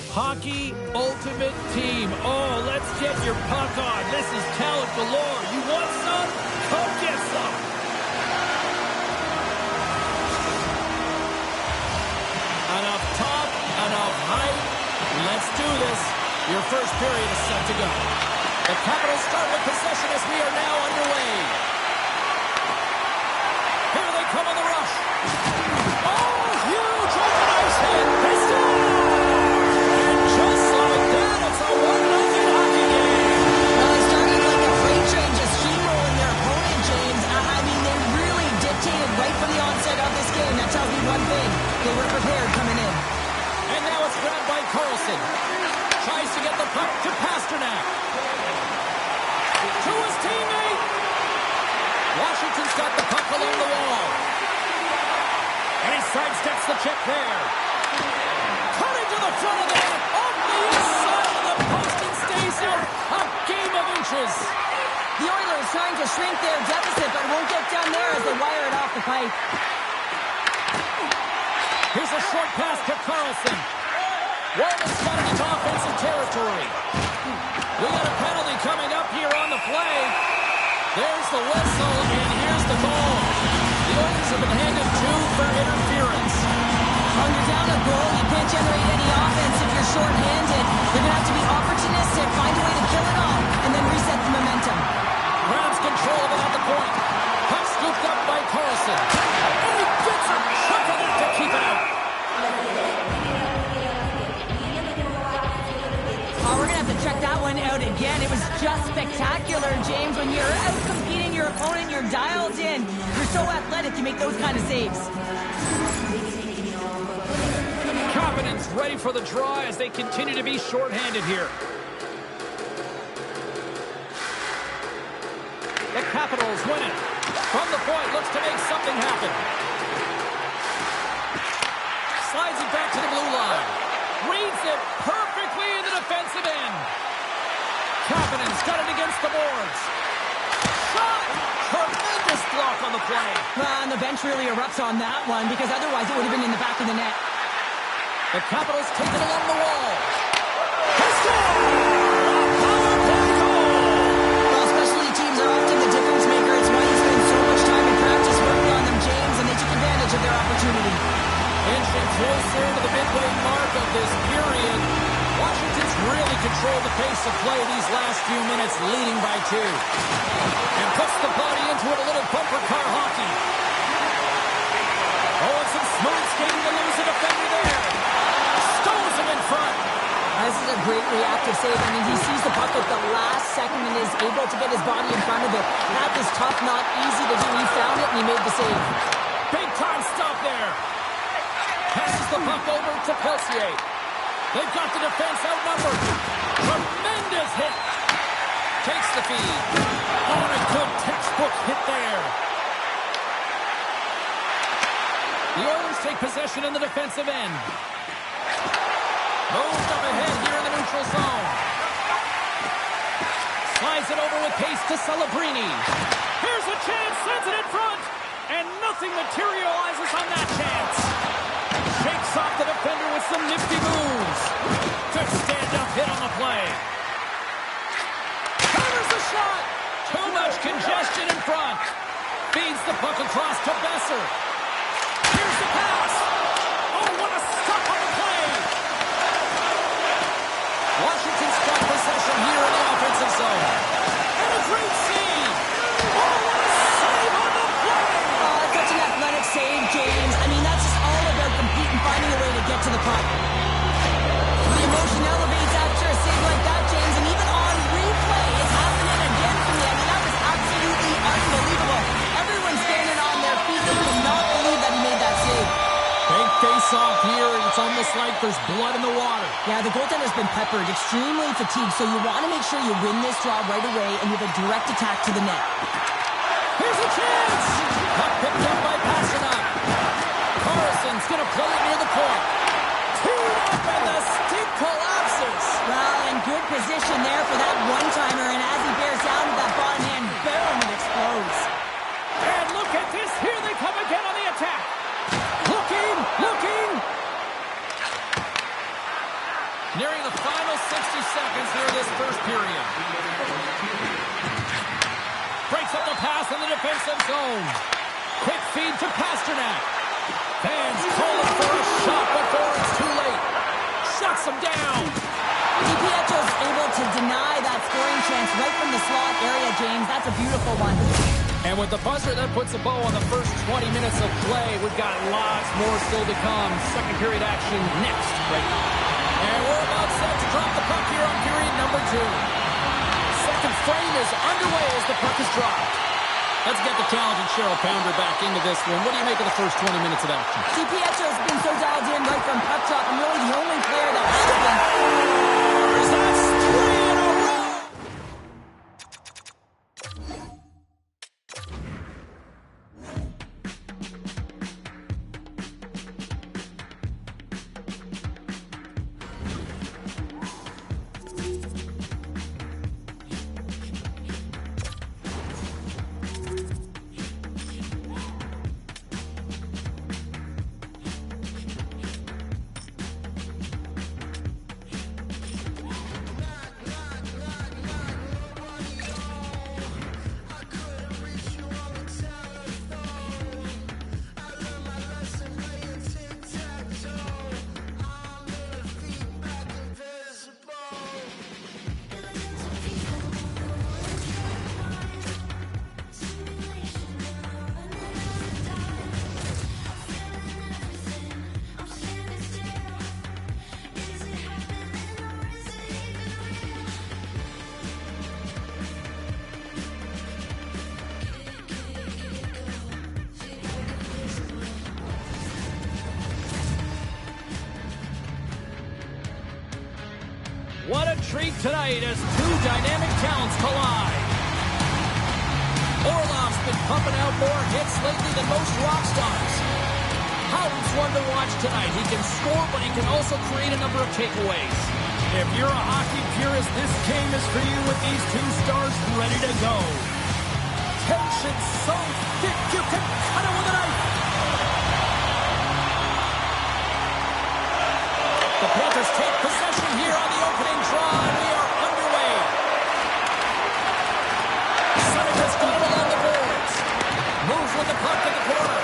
Hockey Ultimate Team. Oh, let's get your puck on. This is talent galore. You want some? Come get some. Enough top, enough height. Let's do this. Your first period is set to go. The Capitals start with possession as we are now underway. Here they come on the rush. Oh, huge open ice hit. They score! And just like that, it's a 1-0 hockey game. Well, they started like a freight train, just steamrolling their opponent, James. I mean, they really dictated right from the onset of this game. That tells me one thing. They were prepared coming in. And now it's grabbed by Carlson. Tries to get the puck to Pasternak. To his teammate. Washington's got the puck along the wall. And he sidesteps the check there. Cutting to the front of the net. Off the inside of the post and stays out. A game of inches. The Oilers trying to shrink their deficit, but won't get down there as they wire it off the pipe. Here's a short pass to Carlson. Walden's got it into offensive territory. We got a penalty coming up here on the play. There's the whistle, and here's the goal. The Oilers have been handed 2 for interference. When you're down a goal, you can't generate any offense if you're shorthanded. They're going to have to be opportunistic, find a way to kill it off, and then reset the momentum. Grabs control of it at the point. Puck scooped up by Carlson. And he gets a chunk of it to keep it out. Oh, we're going to have to check that one out again. It was just spectacular, James. When you're out competing your opponent, you're dialed in. You're so athletic, you make those kind of saves. Confidence ready for the draw as they continue to be shorthanded here. The Capitals win it. From the point, looks to make something happen. Slides it back to the blue line. Reads it perfectly in the defensive end. Kapanen's got it against the boards. Shot! Tremendous block on the play. Well, and the bench really erupts on that one, because otherwise it would have been in the back of the net. The Capitals take it along the wall. They score! Power play goal! Well, specialty teams are often the difference maker. It's why you spend so much time in practice working on them, James, and they took advantage of their opportunity. Inching closer to the midway mark of this period. Washington's really controlled the pace of play these last few minutes, leading by 2. And puts the body into it, a little bumper car hockey. Oh, and some smooth skating to lose a defender there. Stones him in front. This is a great reactive save. I mean, he sees the puck at the last second and is able to get his body in front of it. That was tough, not easy to do. He found it and he made the save. Big time stop there. Passes the puck over to Peltier. They've got the defense outnumbered. Tremendous hit. Takes the feed. Oh, and a good textbook hit there. The Oilers take possession in the defensive end. Moved up ahead here in the neutral zone. Slides it over with pace to Celebrini. Here's a chance, sends it in front. And nothing materializes on that chance. Shakes off the defender with some nifty moves. Good stand-up hit on the play. Counters the shot. Too much congestion in front. Feeds the puck across to Besser. Here's the pass. Oh, what a stop on the play. off here. It's almost like there's blood in the water. Yeah, the goaltender's been peppered, extremely fatigued, so you want to make sure you win this draw right away and you have a direct attack to the net. Here's a chance! Puck picked up by Pastrnak. Carlson's going to play it near the point. Teed up and the stick collapses. Well, in good position there for that one-timer, and as he bears down with that bottom hand, boom, it explodes. And look at this. Here they come again on the attack. Looking. Nearing the final 60 seconds here in this first period. Breaks up the pass in the defensive zone. Quick feed to Pastrnak. Fans calling for a shot before it's too late. Shuts him down. DiPietro's able to deny that scoring chance right from the slot area, James. That's a beautiful one. And with the buzzer, that puts a bow on the first 20 minutes of play. We've got lots more still to come. Second period action next. Right now. And we're about set to drop the puck here on period number 2. Second frame is underway as the puck is dropped. Let's get the talented Cheryl Pounder back into this one. What do you make of the first 20 minutes of action? DiPietro's been so dialed in right from puck drop, and really the only player that has been. That's 3 in a row! What a treat tonight as two dynamic talents collide. Orlov's been pumping out more hits lately than most rock stars. Howden's one to watch tonight. He can score, but he can also create a number of takeaways. If you're a hockey purist, this game is for you with these two stars ready to go. Tension so thick you can cut it with a knife. The Panthers take possession here on the opening draw, and we are underway. Seneca's got it along the boards. Moves with the puck in the corner.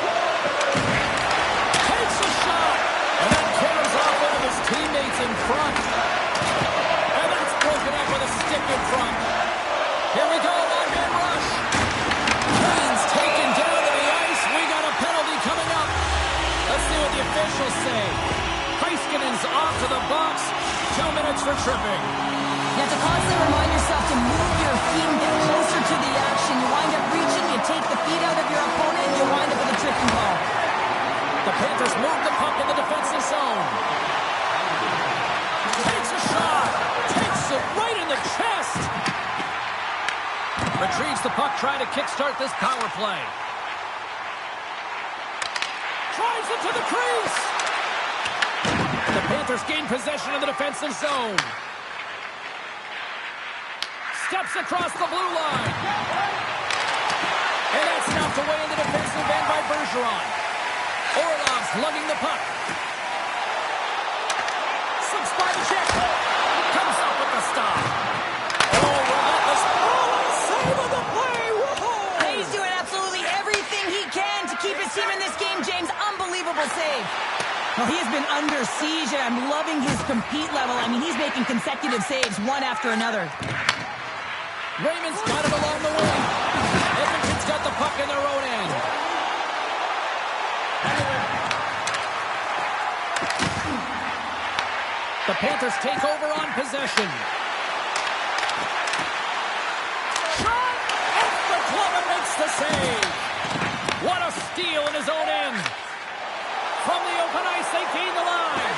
Takes a shot, and that carries off one of his teammates in front. And that's broken up with a stick in front. Here we go, one-man rush. Kane's taken down to the ice. We got a penalty coming up. Let's see what the officials say. Heiskanen's off to the box. 2 minutes for tripping. You have to constantly remind yourself to move your feet and get closer to the action. You wind up reaching, you take the feet out of your opponent, and you wind up with a tripping ball. The Panthers move the puck in the defensive zone. Takes a shot. Takes it right in the chest. Retrieves the puck, trying to kickstart this power play. Drives it to the crease. The Panthers gain possession of the defensive zone. Steps across the blue line. And that's knocked away in the defensive end by Bergeron. Orlov's lugging the puck. Some spine check. Comes up with the stop. Oh, relentless. Oh, save of the play. Whoa. He's doing absolutely everything he can to keep his team in this game, James. Unbelievable save. Well, he has been under siege, and I'm loving his compete level. I mean, he's making consecutive saves, one after another. Raymond's got it along the wing. Edmonton's got the puck in their own end. The Panthers take over on possession. Shot! Off the glove and makes the save. What a steal in his own end. From the open ice, they gain the line.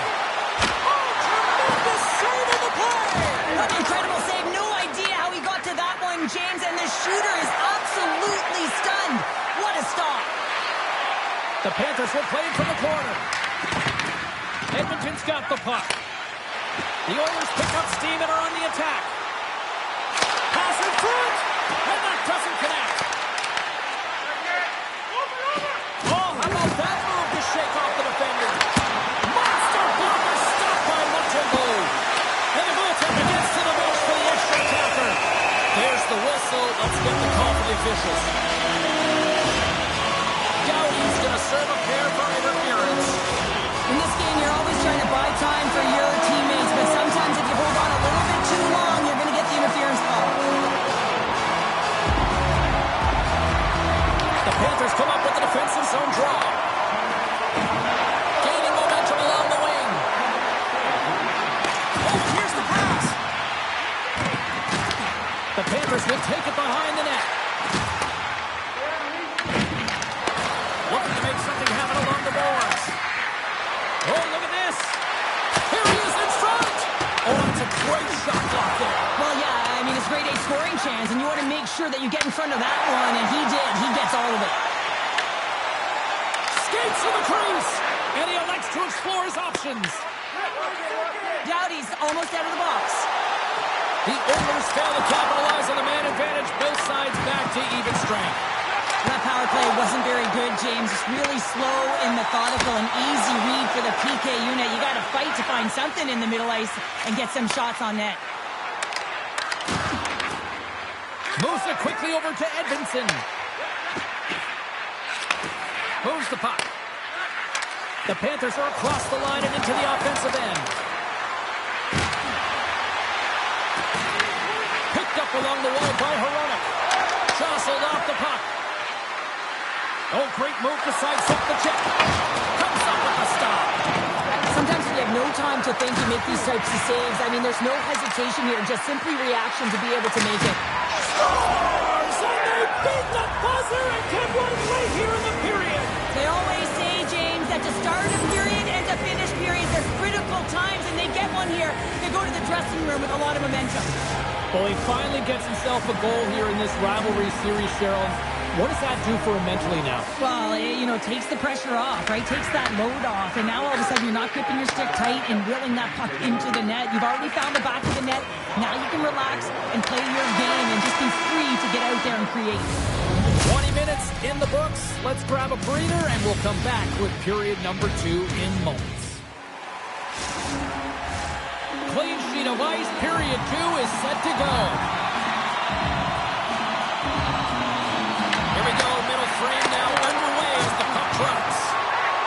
Oh, tremendous save on the play. What an incredible save. No idea how he got to that one, James, and the shooter is absolutely stunned. What a stop. The Panthers will play it from the corner. Edmonton's got the puck. The Oilers pick up steam and are on the attack. Pass in front, and that doesn't connect. Oh, how about that move to shake off the defender? Monster blocker stopped by Montembeau. And the goaltender gets to the bench for the extra attacker. There's the whistle. Let's get the call for the officials. Doughty's going to serve a pair for interference. In this game, you're always trying to buy time for your teammates, but sometimes if you hold on a little bit too long, you're going to get the interference call. The Panthers come up with the defensive zone draw. Gaining momentum along the wing. Oh, here's the pass. The Panthers will take it behind the net. Looking to make something happen along the boards. Oh, look at this. Here he is in front. Oh, it's a great shot block there. Well, yeah, I mean, it's grade A scoring chance, and you want to make sure that you get in front of that one, and he did. He gets all of it. Skates to the crease, and he elects to explore his options. Doughty's almost out of the box. The Oilers fail to capitalize on the man advantage. Both sides back to even strength. That power play wasn't very good, James. It's really slow and methodical, an easy read for the PK unit. You got to fight to find something in the middle ice and get some shots on net. Moves it quickly over to Edmondson. Moves the puck. The Panthers are across the line and into the offensive end. Picked up along the wall by Hronek. Jostled off the puck. Oh, great move to sidestep the check. Comes up with the stop. Sometimes when you have no time to think, you make these types of saves. I mean, there's no hesitation here, just simply reaction to be able to make it. Scores! And they beat the buzzer and can win late here in the period. They always say, James, that to start a period and to finish periods, there's critical times, and they get one here. They go to the dressing room with a lot of momentum. Well, he finally gets himself a goal here in this rivalry series, Cheryl. What does that do for him mentally now? Well, it, takes the pressure off, right? Takes that load off. And now all of a sudden you're not gripping your stick tight and reeling that puck into the net. You've already found the back of the net. Now you can relax and play your game and just be free to get out there and create. 20 minutes in the books. Let's grab a breather and we'll come back with period number 2 in moments. Clean sheet of ice. Period 2 is set to go. Frame now underway as the puck drops.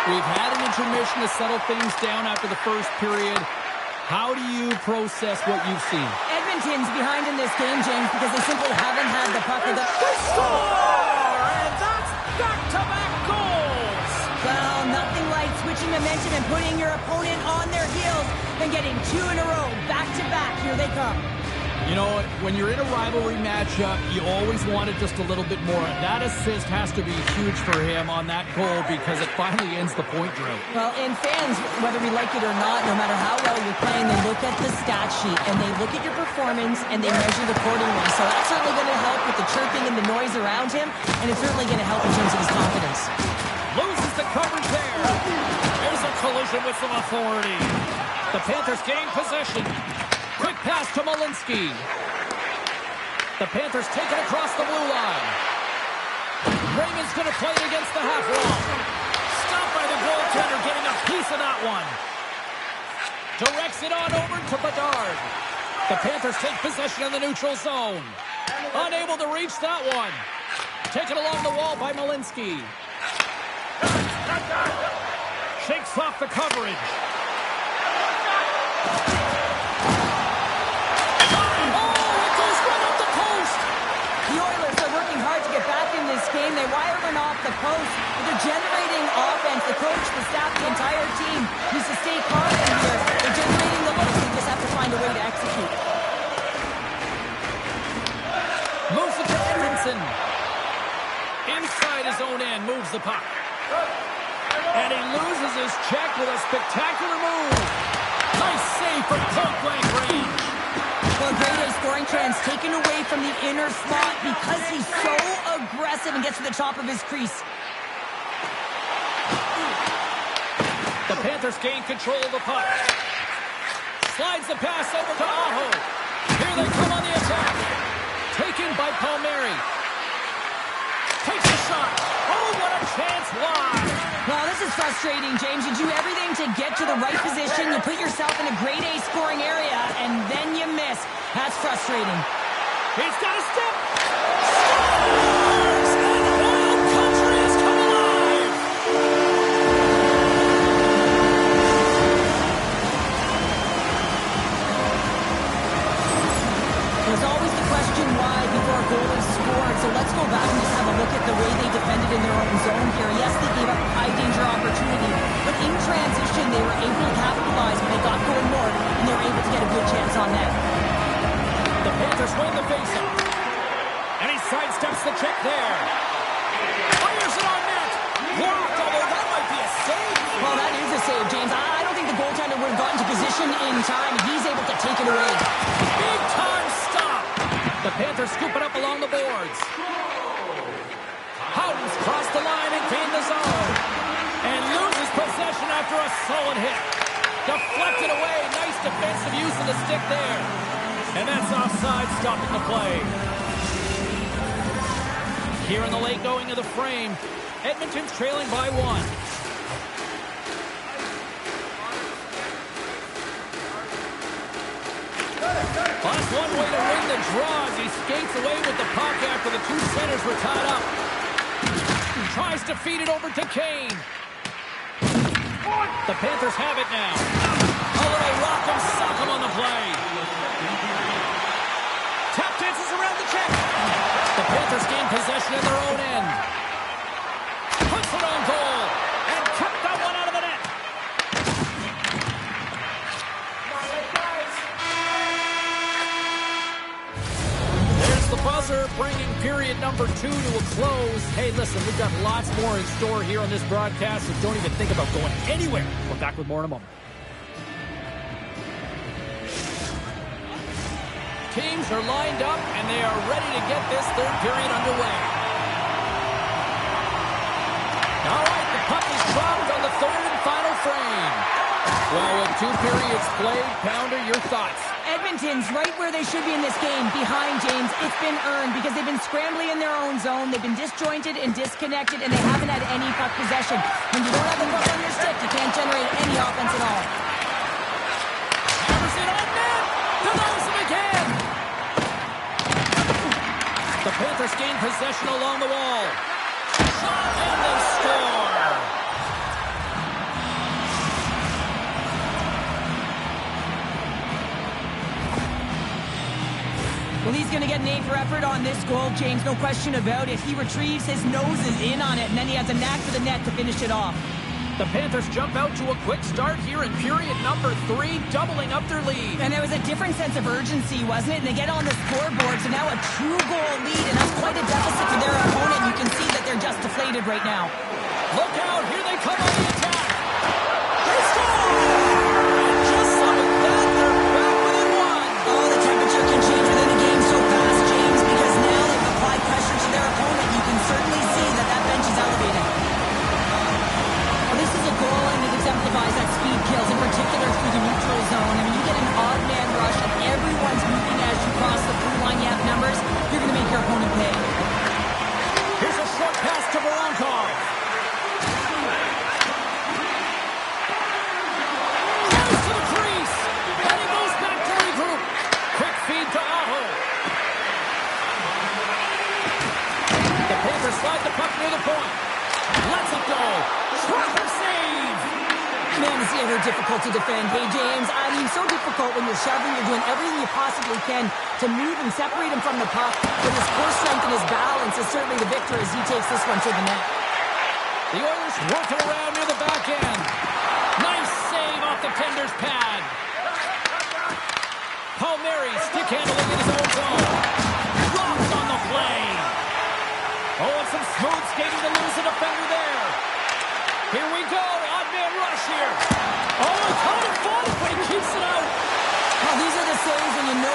We've had an intermission to settle things down after the first period. How do you process what you've seen? Edmonton's behind in this game, James, because they simply haven't had the puck. They score! And that's back-to-back goals! Well, nothing like switching momentum and putting your opponent on their heels and getting 2 in a row, back-to-back. Here they come. You know, when you're in a rivalry matchup, you always want it just a little bit more. That assist has to be huge for him on that goal because it finally ends the point drought. Well, and fans, whether we like it or not, no matter how well you're playing, they look at the stat sheet and they look at your performance and they measure it accordingly. So that's certainly going to help with the chirping and the noise around him, and it's certainly going to help in terms of his confidence. Loses the coverage there. There's a collision with some authority. The Panthers gain possession. Quick pass to Malinsky. The Panthers take it across the blue line. Raymond's going to play it against the half wall. Stopped by the goaltender, getting a piece of that one. Directs it on over to Bedard. The Panthers take possession in the neutral zone. Unable to reach that one. Taken along the wall by Malinsky. Shakes off the coverage. Game. They wire one off the post, but they're generating offense. The coach, the staff, the entire team needs to stay calm in here. They're generating the looks. They just have to find a way to execute. Moves it to Edmondson. Inside his own end, moves the puck. And he loses his check with a spectacular from point-blank range. Well, grade A scoring chance taken away from the inner slot because he's so aggressive and gets to the top of his crease. The Panthers gain control of the puck. Slides the pass over to Aho. Here they come on the attack. Taken by Palmieri. Takes a shot. Oh, what a chance wide. Well, this is frustrating, James. You do everything to get to the right position. You put yourself in a grade A scoring area, and then you miss. That's frustrating. He's got a step. Scores! And Wild Country has come alive. There's always the question why before a goal is scored. So let's go back and just have a look at the way they defended in their own zone here. Yes, they gave up a high-danger opportunity, but in transition, they were able to capitalize when they got going north, and they were able to get a good chance on net. The Panthers win the faceoff. And he sidesteps the check there. Fires it on net. Blocked, although that might be a save. Well, that is a save, James. I don't think the goaltender would have gotten to position in time. He's able to take it away. Big time stop. The Panthers scoop it up along the boards. Howden's crossed the line and gained the zone. And loses possession after a solid hit. Deflected away. Nice defensive use of the stick there. And that's offside, stopping the play. Here in the late going of the frame, Edmonton's trailing by 1. Well, that's one way to win the draw as he skates away with the puck after the two centers were tied up. Tries to feed it over to Kane. The Panthers have it now. A little rock'em sock'em on the play. Tap dances around the check. The Panthers gain possession in their own end. Puts it on goal. And kept that one out of the net. There's the buzzer, bringing period number 2 to a close. Hey, listen, we've got lots more in store here on this broadcast, so don't even think about going anywhere. We're back with more in a moment. Teams are lined up, and they are ready to get this third period underway. All right, the puck is dropped on the third and final frame. Well, with 2 periods played, Pounder, your thoughts? Edmonton's right where they should be in this game, behind James. It's been earned because they've been scrambling in their own zone. They've been disjointed and disconnected, and they haven't had any puck possession. When you don't have the puck on your stick, you can't generate any offense at all. Hammers it on net. Denies him again. The Panthers gain possession along the wall. Shot, and they score. Well, he's going to get an A for effort on this goal, James. No question about it. He retrieves his nose is in on it, and then he has a knack for the net to finish it off. The Panthers jump out to a quick start here in period number 3, doubling up their lead. And there was a different sense of urgency, wasn't it? And they get on the scoreboard, so now a 2-goal lead, and that's quite a deficit for their opponent. You can see that they're just deflated right now. Look out, here they come on the attack. They score! And just like that, they're back within 1. Oh, the temperature can change within a game so fast, James, because now they've applied pressure to their opponent. You can certainly see that that bench is elevated. Well, this is a goal, and it exemplifies that speed kills, in particular through the neutral zone. I mean, you get an odd man rush, and everyone's moving as you cross the blue line. You have numbers, you're going to make your opponent pay. Here's a short pass to Voronkov. Close to the crease. Then he goes back to regroup. Quick feed to Aho. The Panthers slide the puck near the point. Lets it go. Trapper save. Man, is he ever difficult to defend. Hey, James, I mean, so difficult when you're shoving, you're doing everything you possibly can to move and separate him from the puck. But his core strength and his balance is certainly the victor as he takes this one to the net. The Oilers work it around near the back end. Nice save off the tender's pad. Palmieri stick handling in his own zone. Dropped on the play. Oh, and some smooth skating to lose a defender there. Here we go. Odd man rush here. Oh, he caught him falling, but he keeps it out.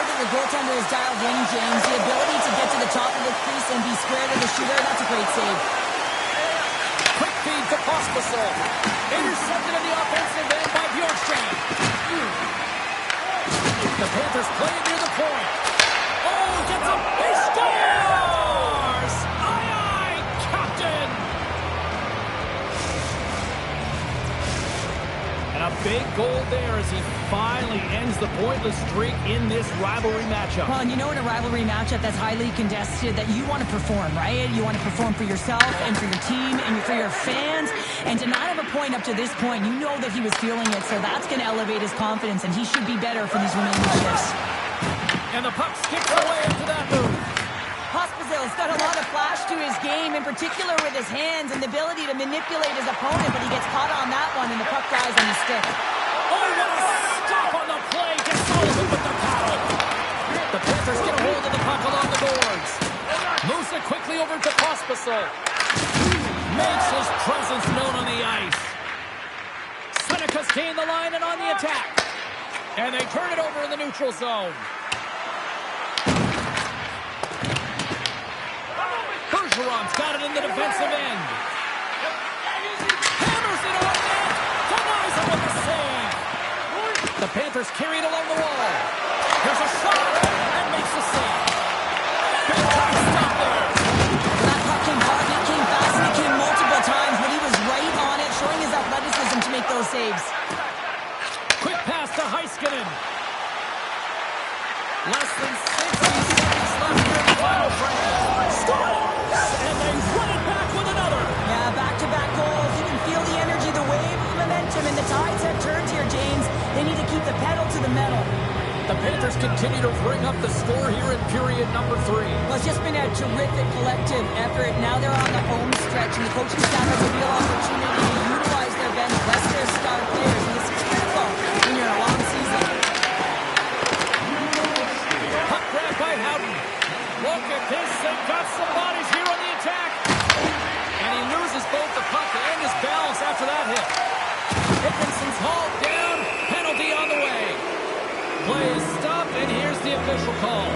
that your goaltender is dialed in, James. The ability to get to the top of the crease and be square to the shooter, that's a great save. Quick feed to Pospisil. Intercepted in the offensive end by Bjorkstrand. The Panthers play it near the point. Oh, gets up. He scores! Aye, aye, Captain! And a big goal there as he finally ends the pointless streak in this rivalry matchup. Well, and you know in a rivalry matchup that's highly contested that you want to perform, right? You want to perform for yourself and for your team and for your fans. And to not have a point up to this point, you know that he was feeling it, so that's going to elevate his confidence, and he should be better for these remaining shifts. And the puck skips away into that move. Pospisil's got a lot of flash to his game, in particular with his hands and the ability to manipulate his opponent, but he gets caught on that one, and the puck dies on his stick. Oh, what a stop on the play. Gets Sullivan with the paddle. The Panthers get a hold of the puck along the boards. Moves it quickly over to Pospisil. Makes his presence known on the ice. Seneca's gained the line and on the attack. And they turn it over in the neutral zone. Bergeron's got it in the defensive end. Hammers it on net. Denies him with the save. The Panthers carry it along the wall. Here's a shot and makes the save. Big time stop there. That puck came hard, it came fast, and it came multiple times, but he was right on it, showing his athleticism to make those saves. Quick pass to Heiskanen. Less than 60 seconds left here in the final frame. Scores! And they run it back with another. Yeah, back-to-back goals. You can feel the energy, the wave of momentum, and the tides have turned here, James. They need to keep the pedal to the metal. The Panthers continue to bring up the score here in period number 3. Well, it's just been a terrific collective effort. Now they're on the home stretch, and the coaching staff has a real opportunity to utilize their bench, rest their star players. And this is critical when you're in a long season. Puck grab by Howden. Look at this. They've got some bodies here on the attack. And he loses both the puck and his balance after that hit. Hickinson's hauled down. Penalty on the way. Play is stopped, and here's the official call.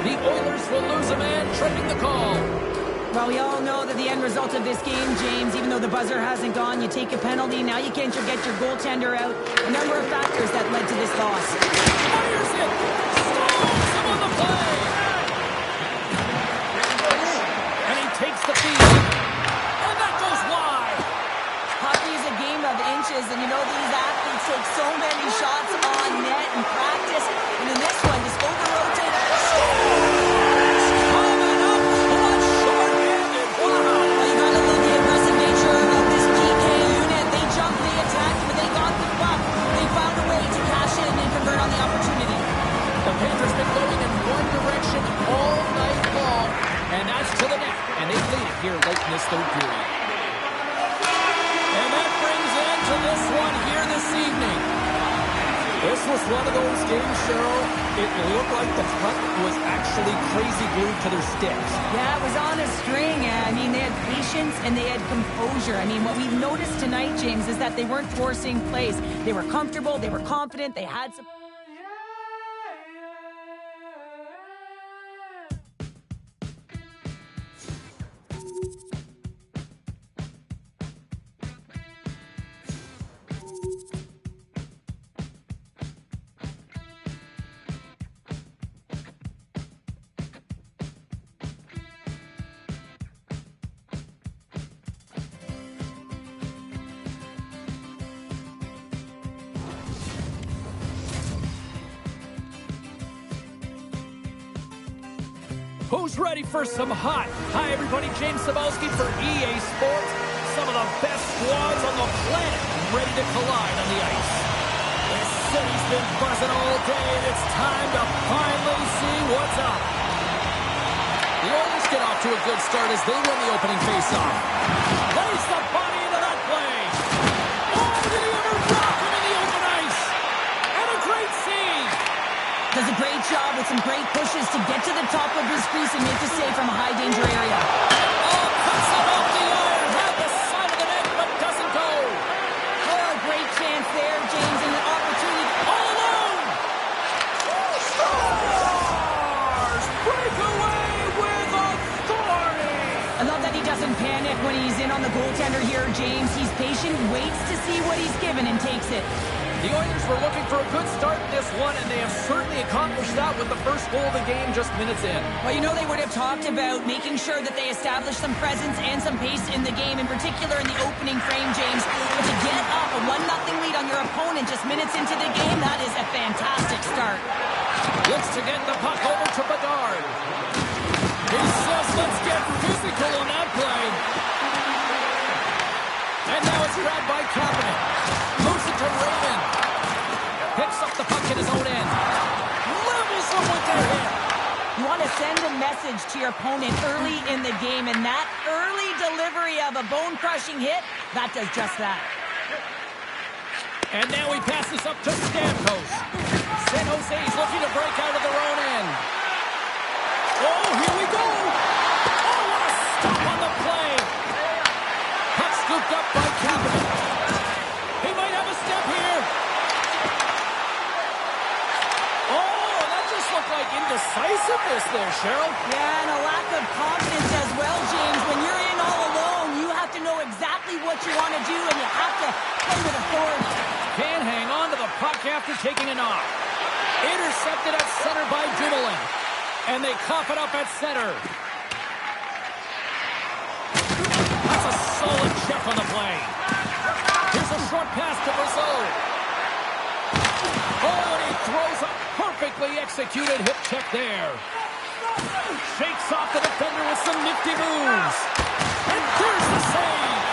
The Oilers will lose a man, tripping the call. Well, we all know that the end result of this game, James, even though the buzzer hasn't gone, you take a penalty, now you can't get your goaltender out. A number of factors that led to this loss. Fires it! Stalls him on the play! And he takes the feed. And that goes wide! Hockey is a game of inches, and you know these athletes take so many shots on net in practice. And in this one, just over-rotate. Coming up on short-handed. Wow! Well, you gotta love the aggressive nature of this PK unit. They jumped, they attacked, but they got the puck. They found a way to cash in and convert on the opportunity. The Panthers been going in one direction all night long, and that's to the net. And they lead it here late in this third period. And that brings an end to this one here this evening. This was one of those games, Cheryl. It looked like the puck was actually crazy glued to their sticks. Yeah, it was on a string. I mean, they had patience and they had composure. I mean, what we've noticed tonight, James, is that they weren't forcing plays. They were comfortable, they were confident, they had some... Who's ready for some hot? Hi, everybody. James Cybulski for EA Sports. Some of the best squads on the planet ready to collide on the ice. This city's been buzzing all day, and it's time to finally see what's up. The Oilers get off to a good start as they win the opening faceoff. Lays the body into that play. Oh, did he ever rock him in the open ice? And a great save. Does a great job with some great pushes to get to the top of his crease and make the save from a high danger area. Oh, cuts it off the iron. Had the side of the net, but doesn't go. Oh, a great chance there, James, and an opportunity all alone. goaltender here, James. He's patient, waits to see what he's given, and takes it. The Oilers were looking for a good start in this one, and they have certainly accomplished that with the first goal of the game just minutes in. Well, you know they would have talked about making sure that they establish some presence and some pace in the game, in particular in the opening frame, James. But to get up a 1-0 lead on your opponent just minutes into the game, that is a fantastic start. Looks to get the puck over to Bedard. He says, let's get physical on that play. And now it's grabbed by Kapanen. Moves it to Raymond. Picks up the puck in his own end. Levels them with their hit. You want to send a message to your opponent early in the game, and that early delivery of a bone-crushing hit, that does just that. And now he passes up to Stamkos. San Jose's looking to break out of their own end. Oh, here we go. Oh, what a stop on the play. Puck scooped up by Kapanen. He might have a step here. Oh, that just looked like indecisiveness there, Cheryl. Yeah, and a lack of confidence as well, James. When you're in all alone, you have to know exactly what you want to do, and you have to play with authority. Can't hang on to the puck after taking a knock. Intercepted at center by Dumoulin. And they cough it up at center. That's a solid check on the play. Here's a short pass to Brazeau. Oh, and he throws a perfectly executed hip check there. Shakes off the defender with some nifty moves. And there's the save.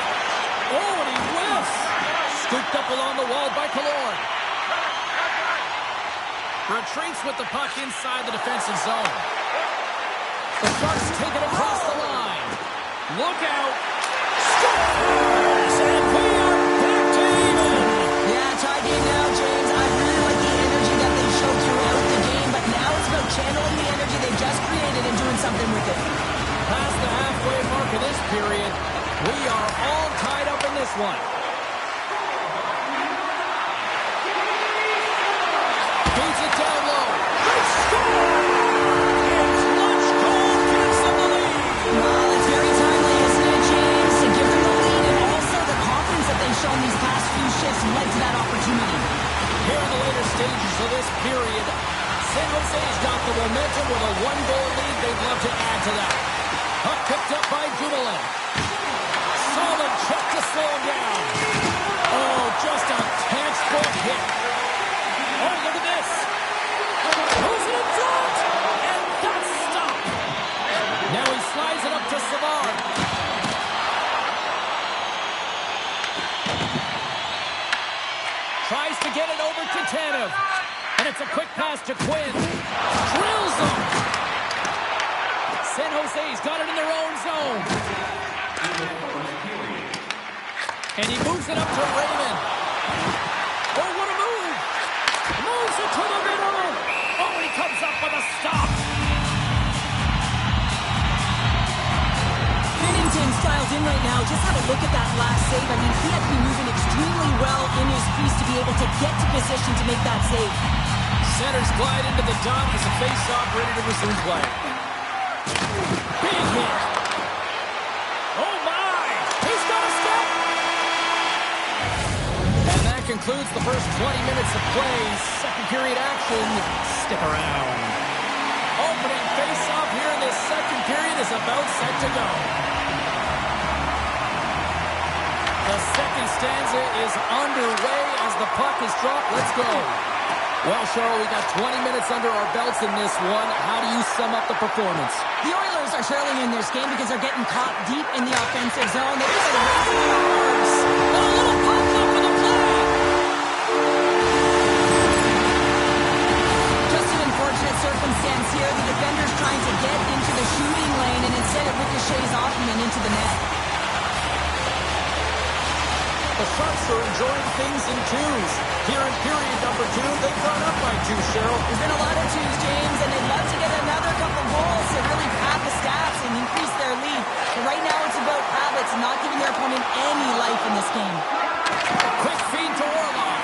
Oh, and he whiffs. Scooped up along the wall by Killorn. Retreats with the puck inside the defensive zone. The Sharks take it across the line. Look out. Scores! And we are back to even. Yeah, tie game now, James. I really like the energy that they showed throughout the game, but now it's about channeling the energy they just created and doing something with it. Past the halfway mark of this period, we are all tied up in this one. Feeds it down low. They score! And Clutch Cole gives them the lead. Well, it's very timely, isn't it, James? To give them the lead and also the confidence that they've shown these past few shifts led to that opportunity. Here in the later stages of this period, San Jose's got the momentum with a one-goal lead. They'd love to add to that. Puck picked up by Dumoulin. Solid check to slow him down. Oh, just a textbook hit. Oh, look at this. Moves it in front. And that's stopped. Now he slides it up to Savard. Tries to get it over to Tanev. And it's a quick pass to Quinn. Drills him. San Jose's got it in their own zone. And he moves it up to Raymond. Oh, what a move. Moves it to the middle. Oh, and he comes up with a stop. Binnington's dialed in right now. Just have a look at that last save. I mean, he had to be moving extremely well in his crease to be able to get to position to make that save. Centers glide into the dot as a face-off ready to resume play. Big hit. Oh, my. He's got a step. And that concludes the first 20 minutes of play. Second period action. Stick around. Opening face-off here in this second period is about set to go. The second stanza is underway as the puck is dropped. Let's go. Well, Cheryl, we got 20 minutes under our belts in this one. How do you sum up the performance? The Oilers are trailing in this game because they're getting caught deep in the offensive zone. They're just racing the arms. Oh, a little pop up for the play. Just an unfortunate circumstance here. The defender's trying to get into the shooting lane, and instead it ricochets off him and into the net. The Sharks are enjoying things in twos. Here in period number 2, they've gone up by 2, Cheryl. There's been a lot of twos, James, and they'd love to get another couple goals to really pad the stats and increase their lead. But right now it's about habits, not giving their opponent any life in this game. Quick feed to Orlov.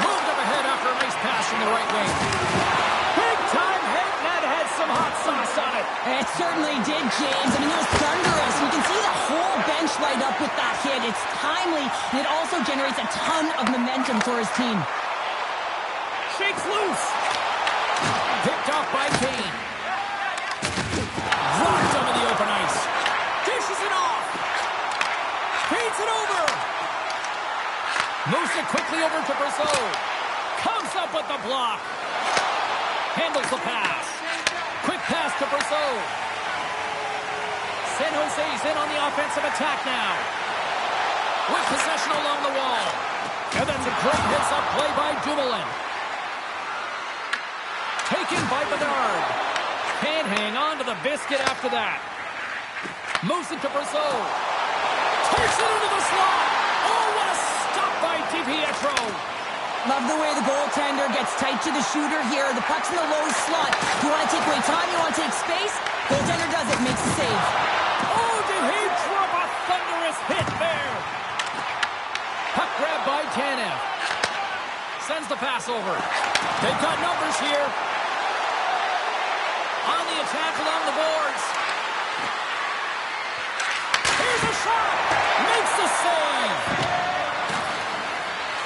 Moved up ahead after a nice pass from the right wing. Big time hit, and that had some hot sauce on it. It certainly did, James. I mean, it was thunderous. You can see the whole bench light up with that hit. It's timely, and it also generates a ton of momentum for his team. Shakes loose. Picked off by Kane. Dropped onto the open ice. Dishes it off. Feeds it over. Moves it quickly over to Brazeau. Comes up with the block. Handles the pass. Quick pass to Brazeau. San Jose's in on the offensive attack now. With possession along the wall. And that's a great hits-up play by Dumoulin. Taken by Bedard. Can't hang on to the biscuit after that. Moves it to Brazeau. Takes it into the slot. Oh, what a stop by DiPietro. Love the way the goaltender gets tight to the shooter here. The puck's in the low slot. You want to take away time, you want to take space. Goaltender does it, makes the save. Oh, did he drop a thunderous hit there? Puck grab by Tanev. Sends the pass over. They've got numbers here. On the attack along the boards. Here's a shot. Makes the save.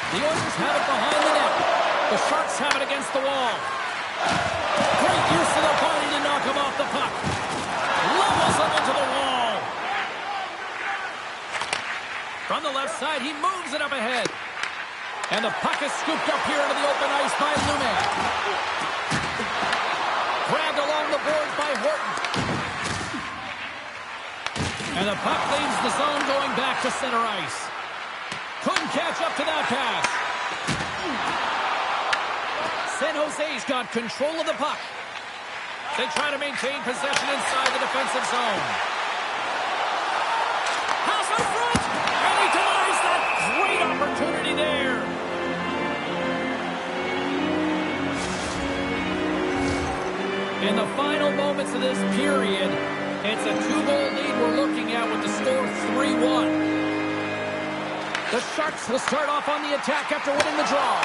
The Oilers have it behind the net. The Sharks have it against the wall. Great use of the body to knock him off the puck. Levels him into the wall. From the left side, he moves it up ahead. And the puck is scooped up here into the open ice by Lumen. Grabbed along the boards by Horton. And the puck leaves the zone going back to center ice. Couldn't catch up to that pass. San Jose's got control of the puck. They try to maintain possession inside the defensive zone. House in front! And he denies that great opportunity there. In the final moments of this period, it's a 2-goal lead we're looking at with the score 3-1. The Sharks will start off on the attack after winning the draw.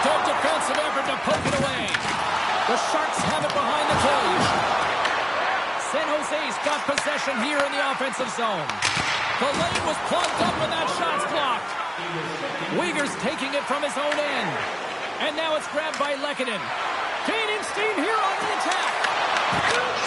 Good defensive effort to poke it away. The Sharks have it behind the cage. San Jose's got possession here in the offensive zone. The lane was plugged up when that shot's blocked. Uyghur's taking it from his own end. And now it's grabbed by Lehkonen. Gaining steam here on the attack.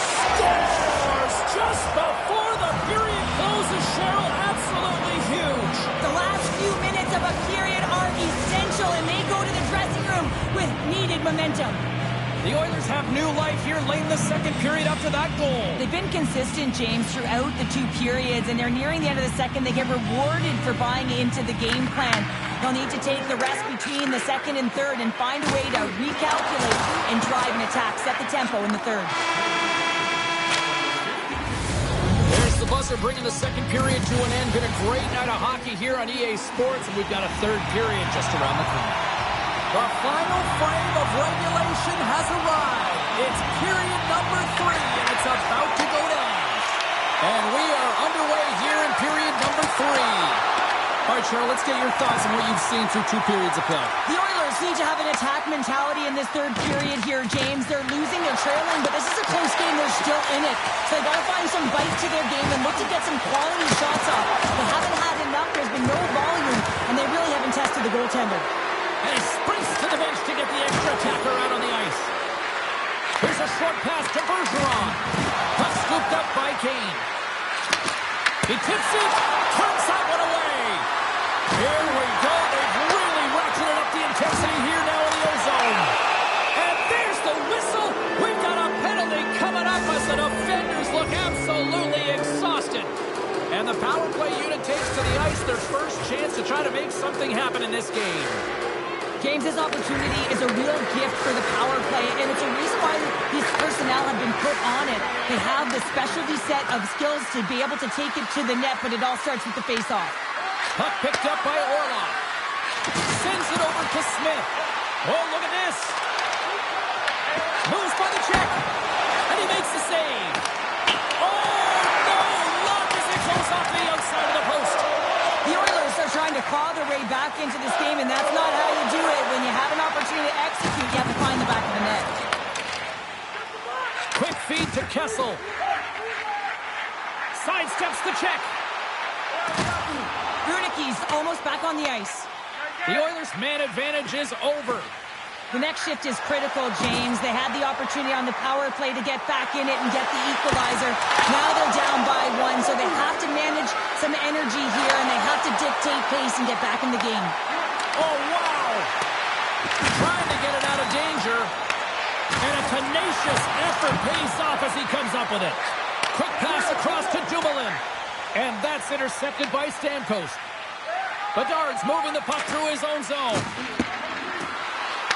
Scores just before the period closes, Cheryl. Absolutely huge. The last few minutes of a period are essential, and they go to the dressing room with needed momentum. The Oilers have new life here late in the second period after that goal. They've been consistent, James, throughout the two periods, and they're nearing the end of the second. They get rewarded for buying into the game plan. They'll need to take the rest between the second and third and find a way to recalculate and drive an attack, set the tempo in the third. There's the buzzer bringing the second period to an end. Been a great night of hockey here on EA Sports, and we've got a third period just around the corner. The final frame of regulation has arrived. It's period number 3, and it's about to go down. And we are underway here in period number 3. All right, Cheryl, let's get your thoughts on what you've seen through 2 periods of play. The Oilers need to have an attack mentality in this third period here, James. They're losing, they're trailing, but this is a close game. They're still in it. So they got to find some bite to their game and look to get some quality shots off. They haven't had enough. There's been no volume, and they really haven't tested the goaltender. And he sprints to the bench to get the extra attacker out on the ice. Here's a short pass to Bergeron. Puck scooped up by Kane. He tips it, turns that one away. Here we go. They've really ratcheted up the intensity here now in the ozone. And there's the whistle. We've got a penalty coming up as the defenders look absolutely exhausted. And the power play unit takes to the ice their first chance to try to make something happen in this game. James, this opportunity is a real gift for the power play, and it's a reason why these personnel have been put on it. They have the specialty set of skills to be able to take it to the net, but it all starts with the face-off. Puck picked up by Orlov. Sends it over to Smith. Oh, look at this. Moves by the check. And he makes the save. Oh, no. Lock as it goes off the outside of the post. The Oilers are trying to claw their way back into this game, and that's not how you do it. When you have an opportunity to execute, you have to find the back of the net. to Kessel. Sidesteps the check. Brunicki's almost back on the ice. The Oilers' man advantage is over. The next shift is critical, James. They had the opportunity on the power play to get back in it and get the equalizer. Now they're down by 1, so they have to manage some energy here, and they have to dictate pace and get back in the game. Oh, wow! Trying to get it out of danger. And a tenacious effort pays off as he comes up with it. Quick pass across to Dumoulin. And that's intercepted by Stamkos. Bedard's moving the puck through his own zone.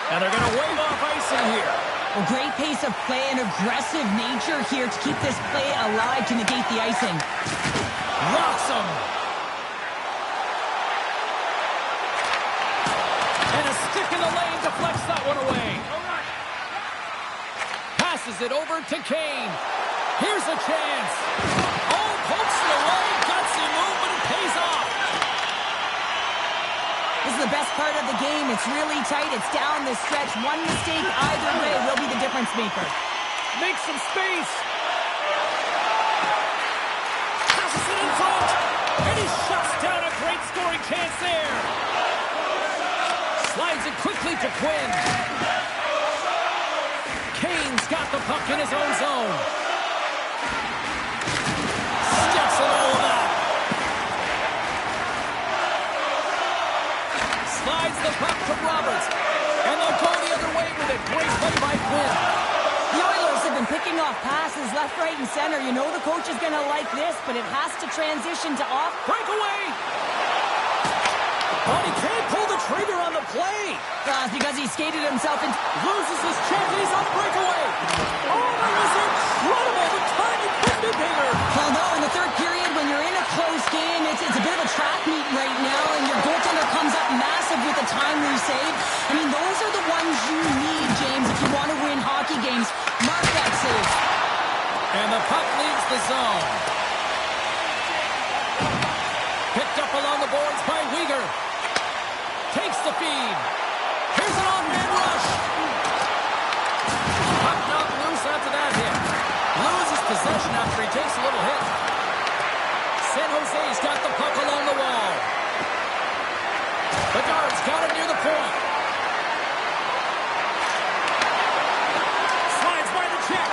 And they're going to wave off icing here. A great pace of play and aggressive nature here to keep this play alive to negate the icing. Rocks him. And a stick in the lane deflects that one away. Passes it over to Kane. Here's a chance. Oh, pokes it away. Gutsy move, but it pays off. This is the best part of the game. It's really tight. It's down the stretch. One mistake either way will be the difference maker. Makes some space. Passes it in front. And he shuts down a great scoring chance there. Slides it quickly to Quinn. Kane's got the puck in his own zone. Steps it all out. Slides the puck to Roberts. And they'll go the other way with it. Great play by Quinn. The Oilers have been picking off passes left, right, and center. You know the coach is going to like this, but it has to transition to off. Breakaway! But he can't pull the trigger on the play. Because he skated himself into... Loses his chance, and he's on breakaway. Oh, that was incredible. The timing couldn't be bigger. Well, no, in the third period, when you're in a close game, it's a bit of a track meet right now, and your goaltender comes up massive with a timely save. I mean, those are the ones you need, James, if you want to win hockey games. Mark that save. And the puck leaves the zone. Picked up along the boards by Weegar. Takes the feed. Here's an on-man rush. Puck knocked loose after that hit. Loses possession after he takes a little hit. San Jose's got the puck along the wall. Bedard's got it near the point. Slides by the check.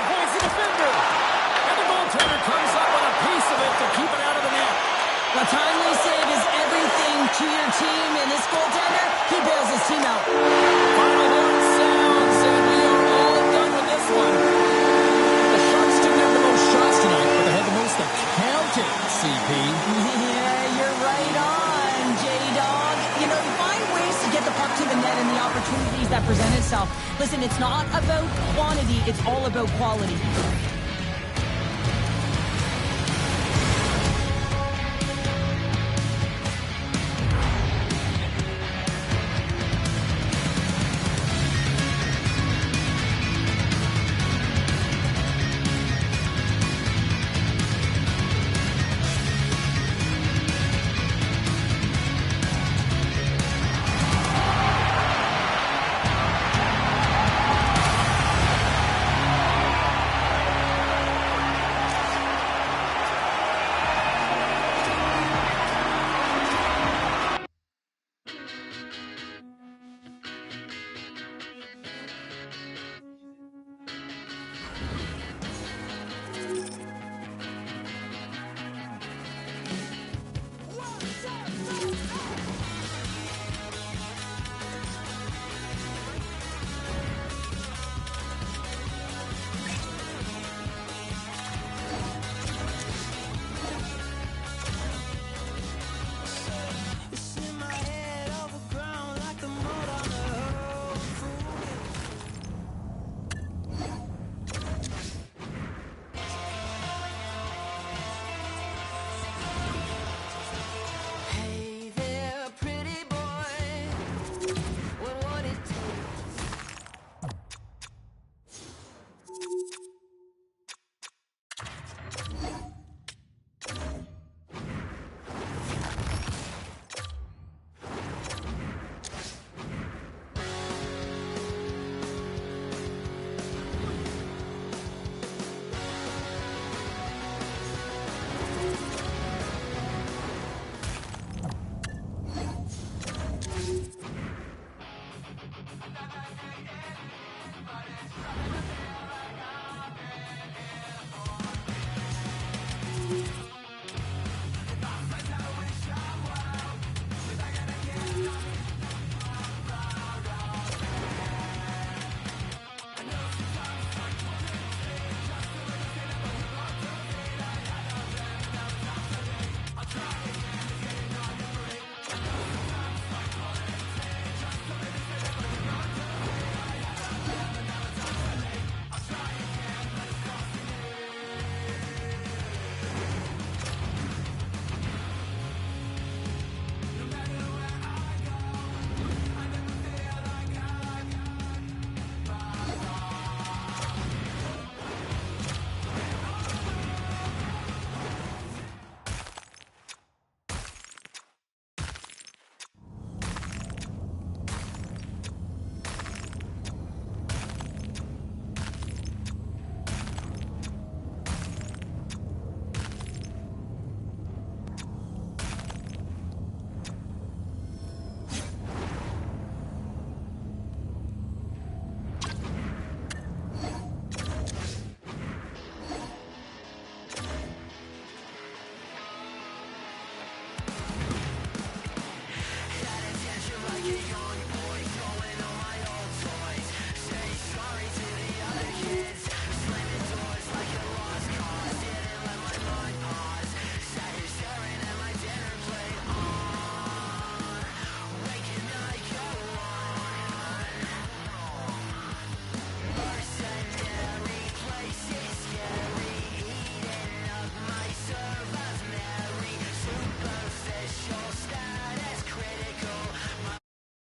Avoids the defender. And the goaltender comes up with a piece of it to keep it out of the net. A timely save is everything to your team, and this goaltender, he bails his team out. Final horn sounds, and we are all done with this one. The Sharks didn't have the most shots tonight, but they had the most that counted, CP. Yeah, you're right on, J-Dog. You know, you find ways to get the puck to the net and the opportunities that present itself. Listen, it's not about quantity, it's all about quality.